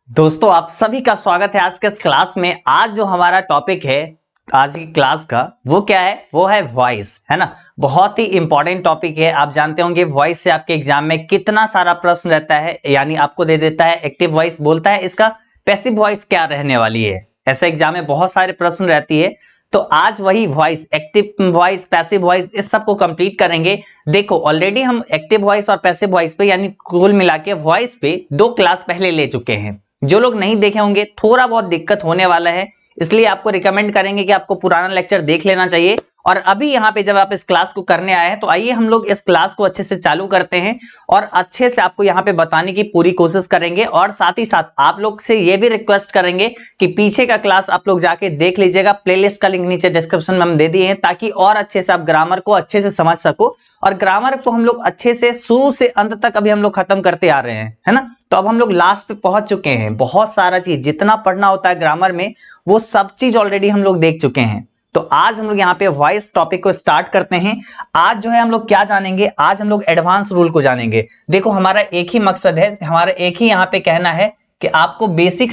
दोस्तों आप सभी का स्वागत है आज के इस क्लास में। आज जो हमारा टॉपिक है आज की क्लास का वो क्या है, वो है वॉइस, है ना। बहुत ही इंपॉर्टेंट टॉपिक है। आप जानते होंगे वॉइस से आपके एग्जाम में कितना सारा प्रश्न रहता है, यानी आपको दे देता है एक्टिव वॉइस बोलता है, इसका पैसिव वॉइस क्या रहने वाली है। ऐसे एग्जाम में बहुत सारे प्रश्न रहती है, तो आज वही voice, active voice, passive voice, इस सबको कंप्लीट करेंगे। देखो ऑलरेडी हम एक्टिव वॉइस और पैसिव वॉइस पे यानी कुल मिला के वॉइस पे 2 क्लास पहले ले चुके हैं। जो लोग नहीं देखे होंगे थोड़ा बहुत दिक्कत होने वाला है, इसलिए आपको रिकमेंड करेंगे कि आपको पुराना लेक्चर देख लेना चाहिए। और अभी यहाँ पे जब आप इस क्लास को करने आए हैं तो आइए हम लोग इस क्लास को अच्छे से चालू करते हैं और अच्छे से आपको यहाँ पे बताने की पूरी कोशिश करेंगे। और साथ ही साथ आप लोग से ये भी रिक्वेस्ट करेंगे कि पीछे का क्लास आप लोग जाके देख लीजिएगा, प्लेलिस्ट का लिंक नीचे डिस्क्रिप्शन में हम दे दिए हैं, ताकि और अच्छे से आप ग्रामर को अच्छे से समझ सको। और ग्रामर को हम लोग अच्छे से शुरू से अंत तक अभी हम लोग खत्म करते आ रहे हैं, है ना। तो अब हम लोग लास्ट पे पहुंच चुके हैं। बहुत सारा चीज जितना पढ़ना होता है ग्रामर में वो सब चीज ऑलरेडी हम लोग देख चुके हैं। तो आज हम लोग यहाँ पे वॉइस टॉपिक को स्टार्ट करते हैं। आज जो है हम लोग क्या जानेंगे, आज हम लोग एडवांस रूल को जानेंगे। देखो हमारा एक ही मकसद है, हमारा एक ही यहाँ पे कहना है कि आपको बेसिक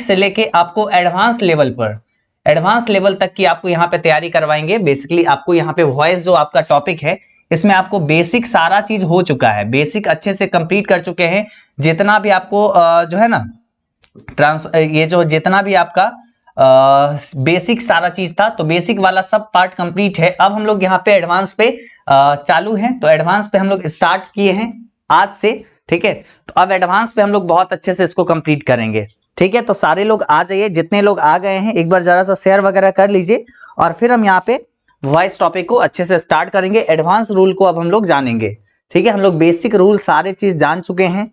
से लेके आपको एडवांस लेवल तक की आपको यहाँ पे तैयारी करवाएंगे। बेसिकली आपको यहाँ पे वॉइस जो आपका टॉपिक है इसमें आपको बेसिक सारा चीज हो चुका है, बेसिक अच्छे से कंप्लीट कर चुके हैं। जितना भी आपको जो है ना ये जो जितना भी आपका बेसिक सारा चीज था, तो बेसिक वाला सब पार्ट कंप्लीट है। अब हम लोग यहाँ पे एडवांस पे चालू हैं, तो एडवांस पे हम लोग स्टार्ट किए हैं आज से, ठीक है। तो अब एडवांस पे हम लोग बहुत अच्छे से इसको कंप्लीट करेंगे, ठीक है। तो सारे लोग आ जाइए, जितने लोग आ गए हैं एक बार जरा सा शेयर वगैरह कर लीजिए और फिर हम यहाँ पे वॉइस टॉपिक को अच्छे से स्टार्ट करेंगे। एडवांस रूल को अब हम लोग जानेंगे, ठीक है। हम लोग बेसिक रूल सारे चीज जान चुके हैं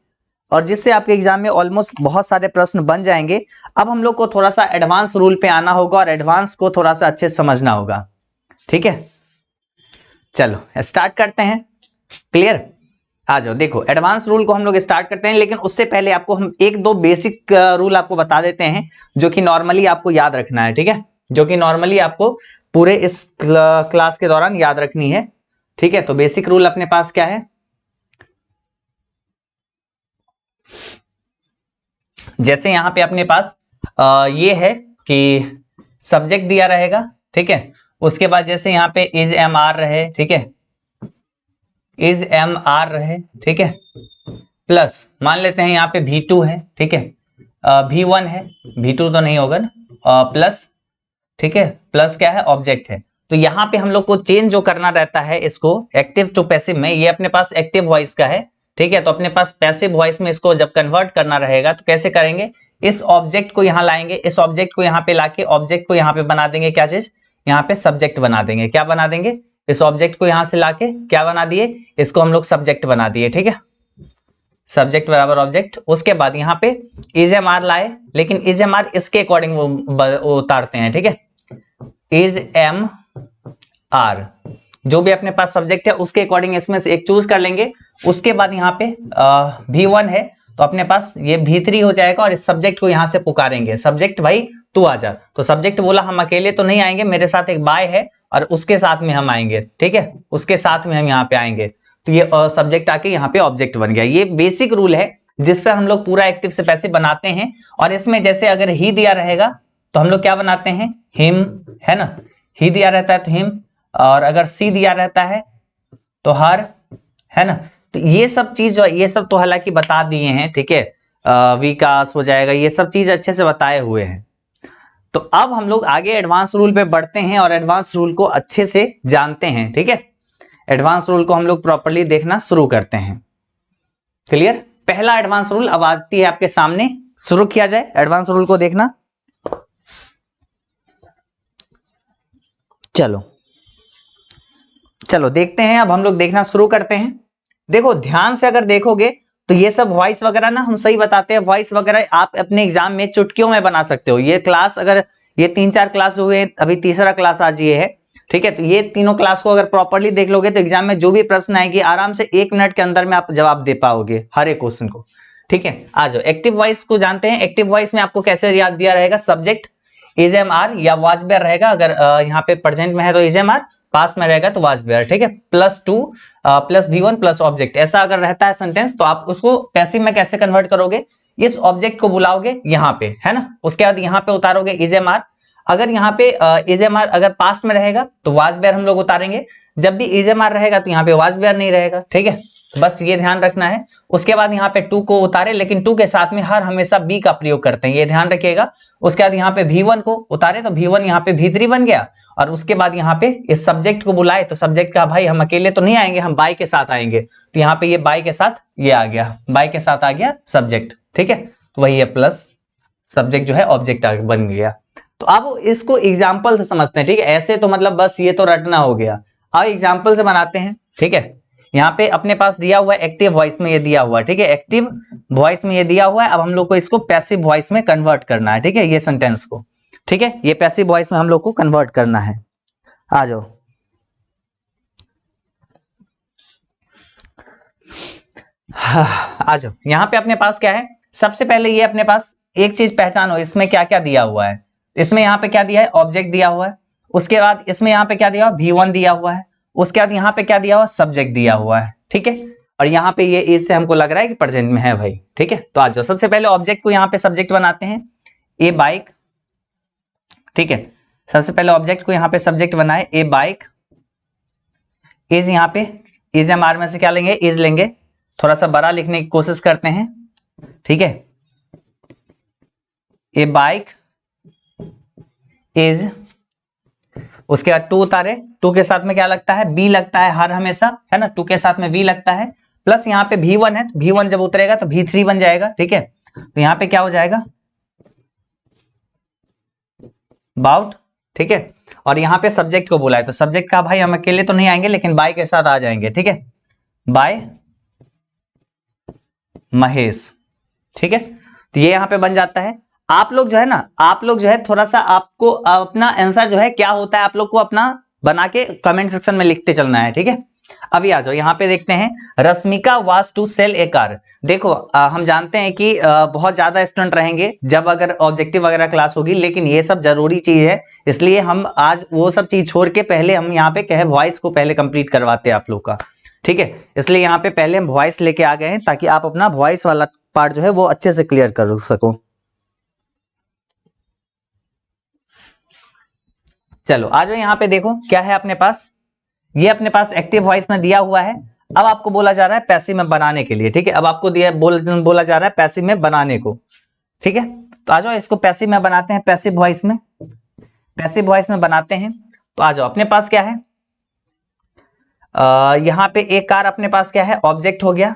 और जिससे आपके एग्जाम में ऑलमोस्ट बहुत सारे प्रश्न बन जाएंगे। अब हम लोग को थोड़ा सा एडवांस रूल पे आना होगा और एडवांस को थोड़ा सा अच्छे से समझना होगा, ठीक है। चलो स्टार्ट करते हैं। क्लियर, आ जाओ। देखो एडवांस रूल को हम लोग स्टार्ट करते हैं, लेकिन उससे पहले आपको हम एक दो बेसिक रूल आपको बता देते हैं जो कि नॉर्मली आपको याद रखना है, ठीक है। जो कि नॉर्मली आपको पूरे इस क्लास के दौरान याद रखनी है, ठीक है। तो बेसिक रूल अपने पास क्या है, जैसे यहां पे अपने पास ये है कि सब्जेक्ट दिया रहेगा, ठीक है। उसके बाद जैसे यहाँ पे इज एम आर रहे, ठीक है, इज एम आर रहे, ठीक है, प्लस मान लेते हैं यहाँ पे V2 है, ठीक है, V1 है, V2 तो नहीं होगा ना, प्लस, ठीक है, प्लस क्या है, ऑब्जेक्ट है। तो यहाँ पे हम लोग को चेंज जो करना रहता है इसको एक्टिव टू पैसिव में, ये अपने पास एक्टिव वॉइस का है, ठीक है। तो अपने पास पैसिव वॉइस में इसको जब कन्वर्ट करना रहेगा तो कैसे करेंगे, इस ऑब्जेक्ट को यहाँ लाएंगे, इस ऑब्जेक्ट को यहाँ पे लाके ऑब्जेक्ट को यहाँ पे बना देंगे, क्या चीज, यहाँ पे सब्जेक्ट बना देंगे। क्या बना देंगे, इस ऑब्जेक्ट को यहाँ से लाके क्या बना दिए, इसको हम लोग सब्जेक्ट बना दिए, ठीक है। सब्जेक्ट बराबर ऑब्जेक्ट। उसके बाद यहाँ पे इज एम आर लाए, लेकिन इज एम आर इसके अकॉर्डिंग वो उतारते हैं, ठीक है। इज एम आर जो भी अपने पास सब्जेक्ट है उसके अकॉर्डिंग इसमें से एक चूज कर लेंगे। उसके बाद यहाँ पे V1 है तो अपने पास ये V3 हो जाएगा और इस सब्जेक्ट को यहाँ से पुकारेंगे, सब्जेक्ट भाई तू आ जा। तो सब्जेक्ट बोला हम अकेले तो नहीं आएंगे, मेरे साथ एक बाय है और उसके साथ में हम आएंगे, ठीक है, उसके साथ में हम यहाँ पे आएंगे। तो ये सब्जेक्ट आके यहाँ पे ऑब्जेक्ट बन गया। ये बेसिक रूल है जिस पर हम लोग पूरा एक्टिव से पैसिव बनाते हैं। और इसमें जैसे अगर ही दिया रहेगा तो हम लोग क्या बनाते हैं, हिम, है ना, ही दिया रहता है तो हिम, और अगर सी दिया रहता है तो हर, है ना। तो ये सब चीज जो ये सब तो हालांकि बता दिए हैं, ठीक है, विकास हो जाएगा, ये सब चीज अच्छे से बताए हुए हैं। तो अब हम लोग आगे एडवांस रूल पे बढ़ते हैं और एडवांस रूल को अच्छे से जानते हैं, ठीक है। एडवांस रूल को हम लोग प्रॉपर्ली देखना शुरू करते हैं। क्लियर, पहला एडवांस रूल अब आती है आपके सामने, शुरू किया जाए एडवांस रूल को देखना। चलो देखते हैं, अब हम लोग देखना शुरू करते हैं। देखो ध्यान से अगर देखोगे तो ये सब वॉइस वगैरह ना हम सही बताते हैं, वॉइस वगैरह आप अपने एग्जाम में चुटकियों में बना सकते हो। ये क्लास अगर ये 3-4 क्लास हुए हैं, अभी तीसरा क्लास आज ये है, ठीक है। तो ये तीनों क्लास को अगर प्रॉपर्ली देख लोगे तो एग्जाम में जो भी प्रश्न आएगी आराम से 1 मिनट के अंदर में आप जवाब दे पाओगे हर एक क्वेश्चन को, ठीक है। आ जाओ एक्टिव वॉइस को जानते हैं। एक्टिव वॉइस में आपको कैसे याद दिया रहेगा, सब्जेक्ट इज एम आर या वाज वेयर रहेगा, अगर यहाँ पे प्रेजेंट में है तो इज एम आर, पास्ट में रहेगा तो वाज वेयर, ठीक है। +2 प्लस V1 प्लस ऑब्जेक्ट, ऐसा अगर रहता है सेंटेंस तो आप उसको पैसिव में कैसे कन्वर्ट करोगे, इस ऑब्जेक्ट को बुलाओगे यहाँ पे, है ना, उसके बाद यहाँ पे उतारोगे इज एम आर। अगर यहाँ पे इज एम आर अगर पास्ट में रहेगा तो वाज वेयर हम लोग उतारेंगे, जब भी इज एम आर रहेगा तो यहाँ पे वाज वेयर नहीं रहेगा, ठीक है। बस ये ध्यान रखना है। उसके बाद यहाँ पे 2 को उतारे, लेकिन 2 के साथ में हर हमेशा बी का प्रयोग करते हैं, ये ध्यान रखिएगा। उसके बाद यहाँ पे V1 को उतारे तो V1 यहाँ पे V3 बन गया, और उसके बाद यहाँ पे इस सब्जेक्ट को बुलाए तो सब्जेक्ट का भाई हम अकेले तो नहीं आएंगे, हम बाय के साथ आएंगे, तो यहाँ पे ये बाय के साथ ये आ गया, बाय के साथ आ गया सब्जेक्ट, ठीक है। तो वही है प्लस सब्जेक्ट जो है ऑब्जेक्ट बन गया। तो अब इसको एग्जाम्पल से समझते हैं, ठीक है। ऐसे तो मतलब बस ये तो रटना हो गया, अब एग्जाम्पल से बनाते हैं, ठीक है। यहाँ पे अपने पास दिया हुआ है एक्टिव वॉइस में ये दिया हुआ है, ठीक है, एक्टिव वॉइस में ये दिया हुआ है। अब हम लोग को इसको पैसिव वॉइस में कन्वर्ट करना है, ठीक है, ये सेंटेंस को, ठीक है, ये पैसिव वॉइस में हम लोग को कन्वर्ट करना है। आ जाओ, आ जाओ। यहाँ पे अपने पास क्या है, सबसे पहले ये अपने पास एक चीज पहचानो, इसमें क्या क्या दिया हुआ है। इसमें यहाँ पे क्या दिया है, ऑब्जेक्ट दिया हुआ है। उसके बाद इसमें यहाँ पे क्या दिया हुआ, V1 दिया हुआ है। उसके बाद यहाँ पे क्या दिया हुआ, सब्जेक्ट दिया हुआ है, ठीक है। और यहाँ पे ये इससे हमको लग रहा है कि प्रेजेंट में है भाई, ठीक है। तो आ जाओ, सबसे पहले ऑब्जेक्ट को यहाँ पे सब्जेक्ट बनाते हैं, ए बाइक, ठीक है। सबसे पहले ऑब्जेक्ट को यहाँ पे सब्जेक्ट बनाए, ए बाइक। इज यहाँ पे इज एम आर में से क्या लेंगे, इज लेंगे, थोड़ा सा बड़ा लिखने की कोशिश करते हैं, ठीक है। ए बाइक इज, उसके बाद 2 उतारे, 2 के साथ में क्या लगता है, बी लगता है हर हमेशा, है ना, 2 के साथ में वी लगता है। प्लस यहाँ पे V1 है, V1 जब उतरेगा तो V3 बन जाएगा, ठीक है। तो यहाँ पे क्या हो जाएगा, बाउट, ठीक है। और यहाँ पे सब्जेक्ट को बुलाए तो सब्जेक्ट का भाई हम अकेले तो नहीं आएंगे, लेकिन बाय के साथ आ जाएंगे, ठीक है, बाय महेश, ठीक है। तो ये यहाँ पे बन जाता है। आप लोग जो है ना, आप लोग जो है थोड़ा सा आपको अपना आंसर जो है क्या होता है, आप लोग को अपना बना के कमेंट सेक्शन में लिखते चलना है, ठीक है। अभी आ जाओ, यहाँ पे देखते हैं, Rashmika was to sell a car. देखो हम जानते हैं कि बहुत ज्यादा स्टूडेंट रहेंगे जब अगर ऑब्जेक्टिव वगैरह क्लास होगी, लेकिन ये सब जरूरी चीज है, इसलिए हम आज वो सब चीज छोड़ के पहले हम यहाँ पे कहे वॉइस को पहले कंप्लीट करवाते हैं आप लोग का, ठीक है। इसलिए यहाँ पे पहले हम वॉइस लेके आ गए हैं, ताकि आप अपना वॉइस वाला पार्ट जो है वो अच्छे से क्लियर कर सको। चलो आ जाओ, यहाँ पे देखो क्या है अपने पास, ये अपने पास एक्टिव वॉइस में दिया हुआ है। अब आपको बोला जा रहा है पैसिव में बनाने के लिए, ठीक है। अब आपको दिया बोला जा रहा है पैसिव में बनाने को, ठीक है। तो आ जाओ, इसको पैसिव में बनाते हैं, पैसिव वॉइस में, पैसिव वॉइस में बनाते हैं। तो आ जाओ, अपने पास क्या है, यहाँ पे एक कार अपने पास क्या है, ऑब्जेक्ट हो गया।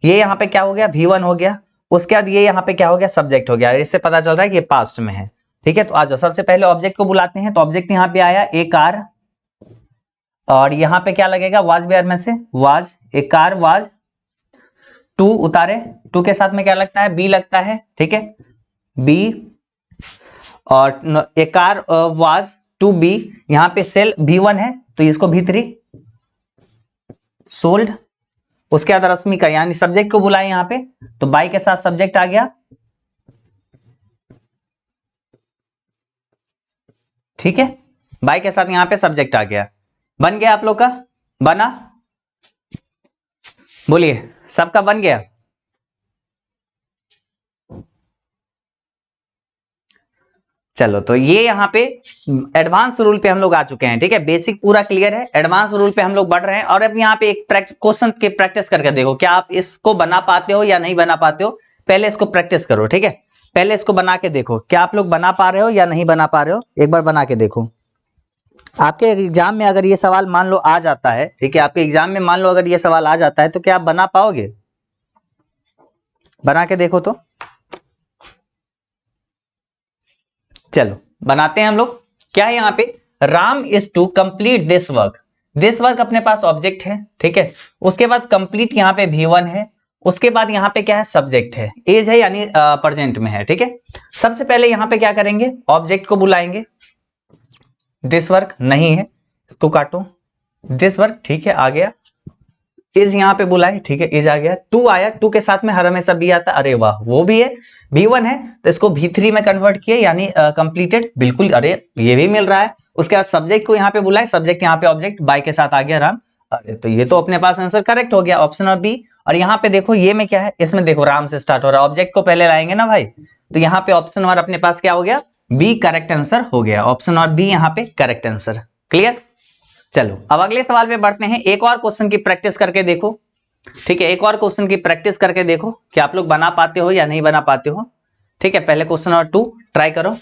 ये यहाँ पे क्या हो गया, V1 हो गया। उसके बाद ये यहाँ पे क्या हो गया, सब्जेक्ट हो गया। इससे पता चल रहा है कि ये पास्ट में है, ठीक है। तो आ जाओ, सबसे पहले ऑब्जेक्ट को बुलाते हैं। तो ऑब्जेक्ट यहाँ पे आया ए कार, और यहाँ पे क्या लगेगा, वाज वेयर में से वाज, ए कार वाज, 2 उतारे, 2 के साथ में क्या लगता है, बी लगता है, ठीक है, बी। और ए कार वाज टू बी, यहाँ पे सेल V1 है तो इसको V3 सोल्ड। उसके बाद रश्मिका यानी सब्जेक्ट को बुलाए यहाँ पे, तो बाई के साथ सब्जेक्ट आ गया, ठीक है, बाई के साथ यहाँ पे सब्जेक्ट आ गया। बन गया आप लोग का, बना, बोलिए सबका बन गया। चलो, तो ये यहाँ पे एडवांस रूल पे हम लोग आ चुके हैं, ठीक है। बेसिक पूरा क्लियर है, एडवांस रूल पे हम लोग बढ़ रहे हैं। और अब यहाँ पे एक क्वेश्चन के प्रैक्टिस करके देखो, क्या आप इसको बना पाते हो या नहीं बना पाते हो। पहले इसको प्रैक्टिस करो, ठीक है, पहले इसको बना के देखो, क्या आप लोग बना पा रहे हो या नहीं बना पा रहे हो, एक बार बना के देखो। आपके एग्जाम में अगर ये सवाल मान लो आ जाता है, ठीक है, आपके एग्जाम में मान लो अगर ये सवाल आ जाता है, तो क्या आप बना पाओगे, बना के देखो तो। चलो बनाते हैं हम लोग। क्या है यहाँ पे, Ram is to complete this work. This work अपने पास ऑब्जेक्ट है, ठीक है। उसके बाद कंप्लीट यहाँ पे V1 है। उसके बाद यहाँ पे क्या है, सब्जेक्ट है, एज है यानी प्रेजेंट में है, ठीक है। सबसे पहले यहाँ पे क्या करेंगे, ऑब्जेक्ट को बुलाएंगे। दिस वर्क नहीं है, इसको काटो, दिस वर्क, ठीक है, आ गया। इज यहाँ पे बुलाए, ठीक है, इज आ गया, टू आया, टू के साथ में हर हमेशा बी आता, अरे वाह वो भी है, V1 है तो इसको V3 में कन्वर्ट किए यानी कंप्लीटेड, बिल्कुल, अरे ये भी मिल रहा है। उसके बाद सब्जेक्ट को यहाँ पे बुलाए, सब्जेक्ट यहाँ पे ऑब्जेक्ट बाय के साथ आ गया राम, अरे तो ये तो अपने पास आंसर करेक्ट हो गया, ऑप्शन और बी। और यहाँ पे देखो ये में क्या है, इसमें देखो राम से स्टार्ट हो रहा है, ऑब्जेक्ट को पहले लाएंगे ना भाई, तो यहाँ पे ऑप्शन और अपने पास क्या हो गया, बी करेक्ट आंसर हो गया, ऑप्शन और बी यहाँ पे करेक्ट आंसर। क्लियर। चलो अब अगले सवाल पे बढ़ते हैं, एक और क्वेश्चन की प्रैक्टिस करके देखो, ठीक है, एक और क्वेश्चन की प्रैक्टिस करके देखो कि आप लोग बना पाते हो या नहीं बना पाते हो, ठीक है। पहले क्वेश्चन और 2 ट्राई करो।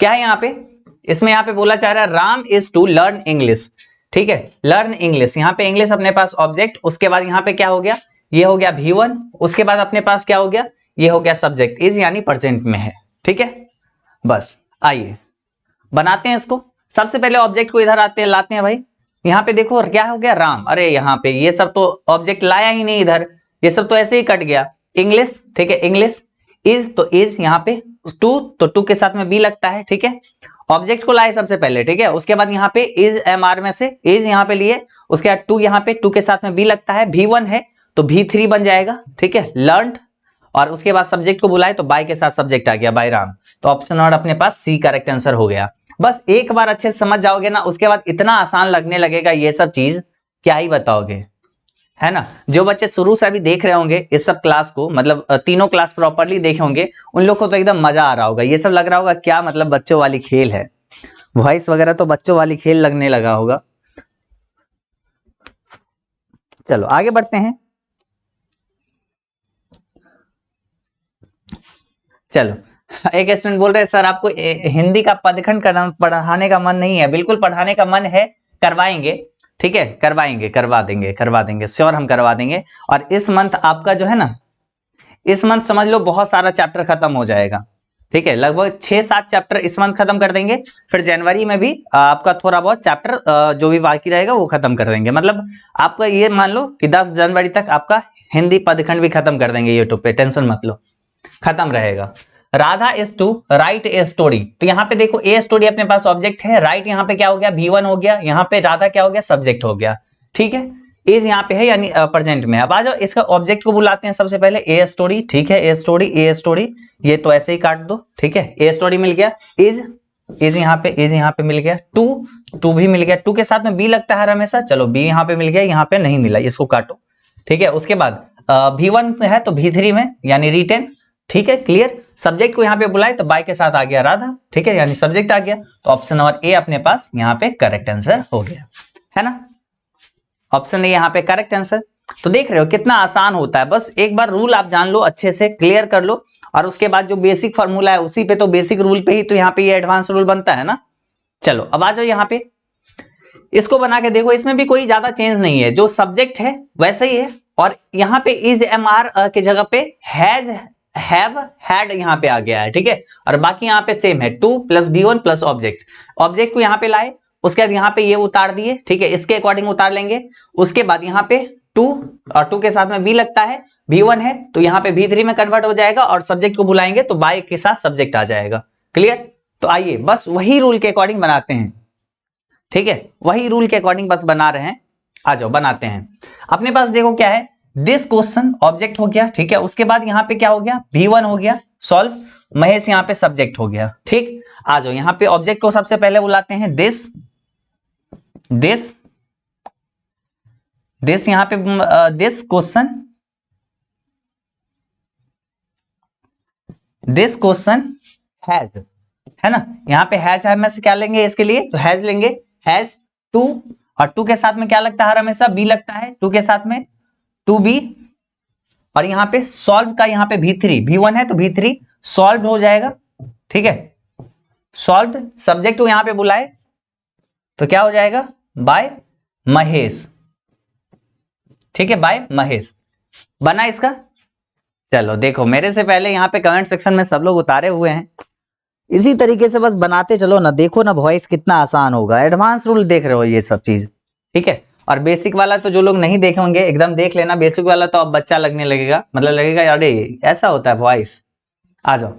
क्या है यहाँ पे, इसमें यहाँ पे बोला चाह रहा है Ram is to learn English, ठीक है, लर्न इंग्लिश, यहाँ पे इंग्लिश अपने पास ऑब्जेक्ट, उसके बाद यहाँ पे क्या हो गया, ये हो गया V1, उसके बाद अपने पास क्या हो गया, ये हो गया सब्जेक्ट, इज यानी प्रेजेंट में है, ठीक है। बस आइए बनाते हैं इसको। सबसे पहले ऑब्जेक्ट को इधर आते हैं, लाते हैं भाई, यहाँ पे देखो क्या हो गया राम, अरे यहाँ पे ये सब तो ऑब्जेक्ट लाया ही नहीं इधर, ये सब तो ऐसे ही कट गया। इंग्लिश, ठीक है, इंग्लिश, इज तो इज, यहाँ पे टू तो टू के साथ में बी लगता है, ठीक है, ऑब्जेक्ट को लाए सबसे पहले, ठीक है, उसके बाद यहाँ पे इज MR में से इज यहाँ पे लिए, उसके बाद टू, यहाँ पे टू के साथ में बी लगता है, V1 है तो V3 बन जाएगा, ठीक है, लर्नड, और उसके बाद सब्जेक्ट को बुलाए तो बाय के साथ सब्जेक्ट आ गया, बाय राम, तो ऑप्शन और अपने पास सी करेक्ट आंसर हो गया। बस एक बार अच्छे से समझ जाओगे ना, उसके बाद इतना आसान लगने लगेगा ये सब चीज, क्या ही बताओगे, है ना। जो बच्चे शुरू से अभी देख रहे होंगे इस सब क्लास को, मतलब तीनों क्लास प्रॉपरली देखे होंगे, उन लोग को तो एकदम मजा आ रहा होगा, ये सब लग रहा होगा क्या मतलब बच्चों वाली खेल है, वॉइस वगैरह तो बच्चों वाली खेल लगने लगा होगा। चलो आगे बढ़ते हैं। चलो एक स्टूडेंट बोल रहे हैं सर आपको हिंदी का पदखंड पढ़ाने का मन नहीं है, बिल्कुल पढ़ाने का मन है, करवाएंगे, ठीक है, करवाएंगे, करवा देंगे श्योर, हम करवा देंगे। और इस मंथ आपका जो है ना, इस मंथ समझ लो बहुत सारा चैप्टर खत्म हो जाएगा, ठीक है, लगभग 6-7 चैप्टर इस मंथ खत्म कर देंगे, फिर जनवरी में भी आपका थोड़ा बहुत चैप्टर जो भी बाकी रहेगा वो खत्म कर देंगे, मतलब आपका ये मान लो कि 10 जनवरी तक आपका हिंदी पदखंड भी खत्म कर देंगे यूट्यूब पे, टेंशन मत लो, खत्म रहेगा। Radha is to write a story, तो यहाँ पे देखो ए स्टोरी अपने पास ऑब्जेक्ट है, राइट यहाँ पे क्या हो गया, V1 हो गया, यहाँ पे राधा क्या हो गया, सब्जेक्ट हो गया, ठीक है, इज यहाँ पे है यानी प्रेजेंट में। अब आ जाओ इसका ऑब्जेक्ट को बुलाते हैं सबसे पहले, ए स्टोरी, ठीक है, ए स्टोरी, ये तो ऐसे ही काट दो, ठीक है, ए स्टोरी मिल गया, इज यहाँ पे मिल गया, टू भी मिल गया, टू के साथ में बी लगता है हमेशा, चलो बी यहाँ पे मिल गया, यहाँ पे नहीं मिला, इसको काटो, ठीक है। उसके बाद V1 है तो V3 में यानी रिटेन, ठीक है, क्लियर। सब्जेक्ट को यहाँ पे बुलाए तो बाय के साथ आ गया राधा, ठीक है, यानी सब्जेक्ट आ गया, तो ऑप्शन नंबर ए अपने पास यहाँ पे करेक्ट आंसर हो गया, है ना, ऑप्शन ए यहाँ पे करेक्ट आंसर। तो देख रहे हो कितना आसान होता है, बस एक बार रूल आप जान लो, अच्छे से क्लियर कर लो, और उसके बाद जो बेसिक फॉर्मूला है उसी पे, तो बेसिक रूल पे ही तो यहाँ पे ये एडवांस रूल बनता है ना। चलो अब आ जाओ यहाँ पे, इसको बना के देखो, इसमें भी कोई ज्यादा चेंज नहीं है, जो सब्जेक्ट है वैसे ही है, और यहाँ पे इज MR के जगह पे हैज, हैव, हैड यहाँ पे आ गया है, ठीक है, और बाकी यहाँ पे सेम है, 2 + V1 + ऑब्जेक्ट को यहाँ पे लाए, उसके बाद यहाँ पे ये उतार दिए, ठीक है, इसके अकॉर्डिंग उतार लेंगे, उसके बाद यहाँ पे 2 और 2 के साथ में बी लगता है, V1 है तो यहाँ पे V3 में कन्वर्ट हो जाएगा, और सब्जेक्ट को बुलाएंगे तो बाय के साथ सब्जेक्ट आ जाएगा, क्लियर। तो आइए बस वही रूल के अकॉर्डिंग बनाते हैं, ठीक है, वही रूल के अकॉर्डिंग बस बना रहे हैं, आ जाओ बनाते हैं। अपने पास देखो क्या है, दिस क्वेश्चन ऑब्जेक्ट हो गया, ठीक है, उसके बाद यहाँ पे क्या हो गया, V1 हो गया, सॉल्व, महेश यहाँ पे सब्जेक्ट हो गया, ठीक। आ जाओ यहाँ पे ऑब्जेक्ट को सबसे पहले बुलाते हैं, दिस यहाँ पे दिस क्वेश्चन हैज, है ना, यहाँ पे हैज है, में से क्या लेंगे इसके लिए, तो हैज लेंगे, हैज 2 और 2 के साथ में क्या लगता है, हमेशा बी लगता है, 2 के साथ में 2b, और यहाँ पे सॉल्व का यहाँ पे V3, V1 है तो V3 सॉल्व हो जाएगा, ठीक है, सॉल्व, सब्जेक्ट को यहाँ पे बुलाए तो क्या हो जाएगा, बाय महेश, ठीक है, बाय महेश, बना इसका। चलो देखो मेरे से पहले यहाँ पे कमेंट सेक्शन में सब लोग उतारे हुए हैं, इसी तरीके से बस बनाते चलो ना, देखो ना वॉइस कितना आसान होगा, एडवांस रूल देख रहे हो ये सब चीज, ठीक है। और बेसिक वाला तो जो लोग नहीं देखे होंगे एकदम देख लेना, बेसिक वाला तो अब बच्चा लगने लगेगा, मतलब लगेगा अरे ऐसा होता है वॉइस। आ जाओ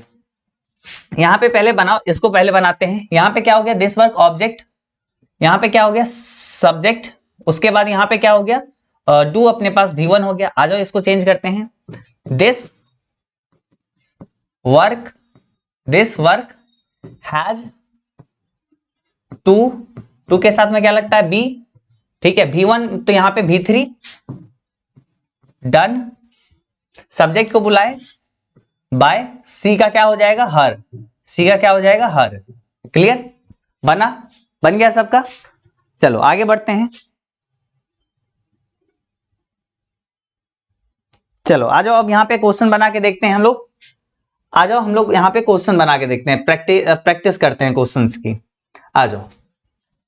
यहाँ पे पहले बनाओ, इसको पहले बनाते हैं। यहाँ पे क्या हो गया, दिस वर्क ऑब्जेक्ट, यहाँ पे क्या हो गया, सब्जेक्ट, उसके बाद यहाँ पे क्या हो गया, डू अपने पास V1 हो गया। आ जाओ इसको चेंज करते हैं, दिस वर्क हैज टू के साथ में क्या लगता है, बी, ठीक है। V1 तो यहां पे V3 डन, सब्जेक्ट को बुलाए बाय, सी का क्या हो जाएगा, हर, सी का क्या हो जाएगा, हर। क्लियर, बन गया सबका। चलो आगे बढ़ते हैं। चलो आ जाओ, अब यहां पे क्वेश्चन बना के देखते हैं हम लोग। आ जाओ हम लोग यहाँ पे क्वेश्चन बना के देखते हैं, प्रैक्टिस करते हैं क्वेश्चंस की। आ जाओ,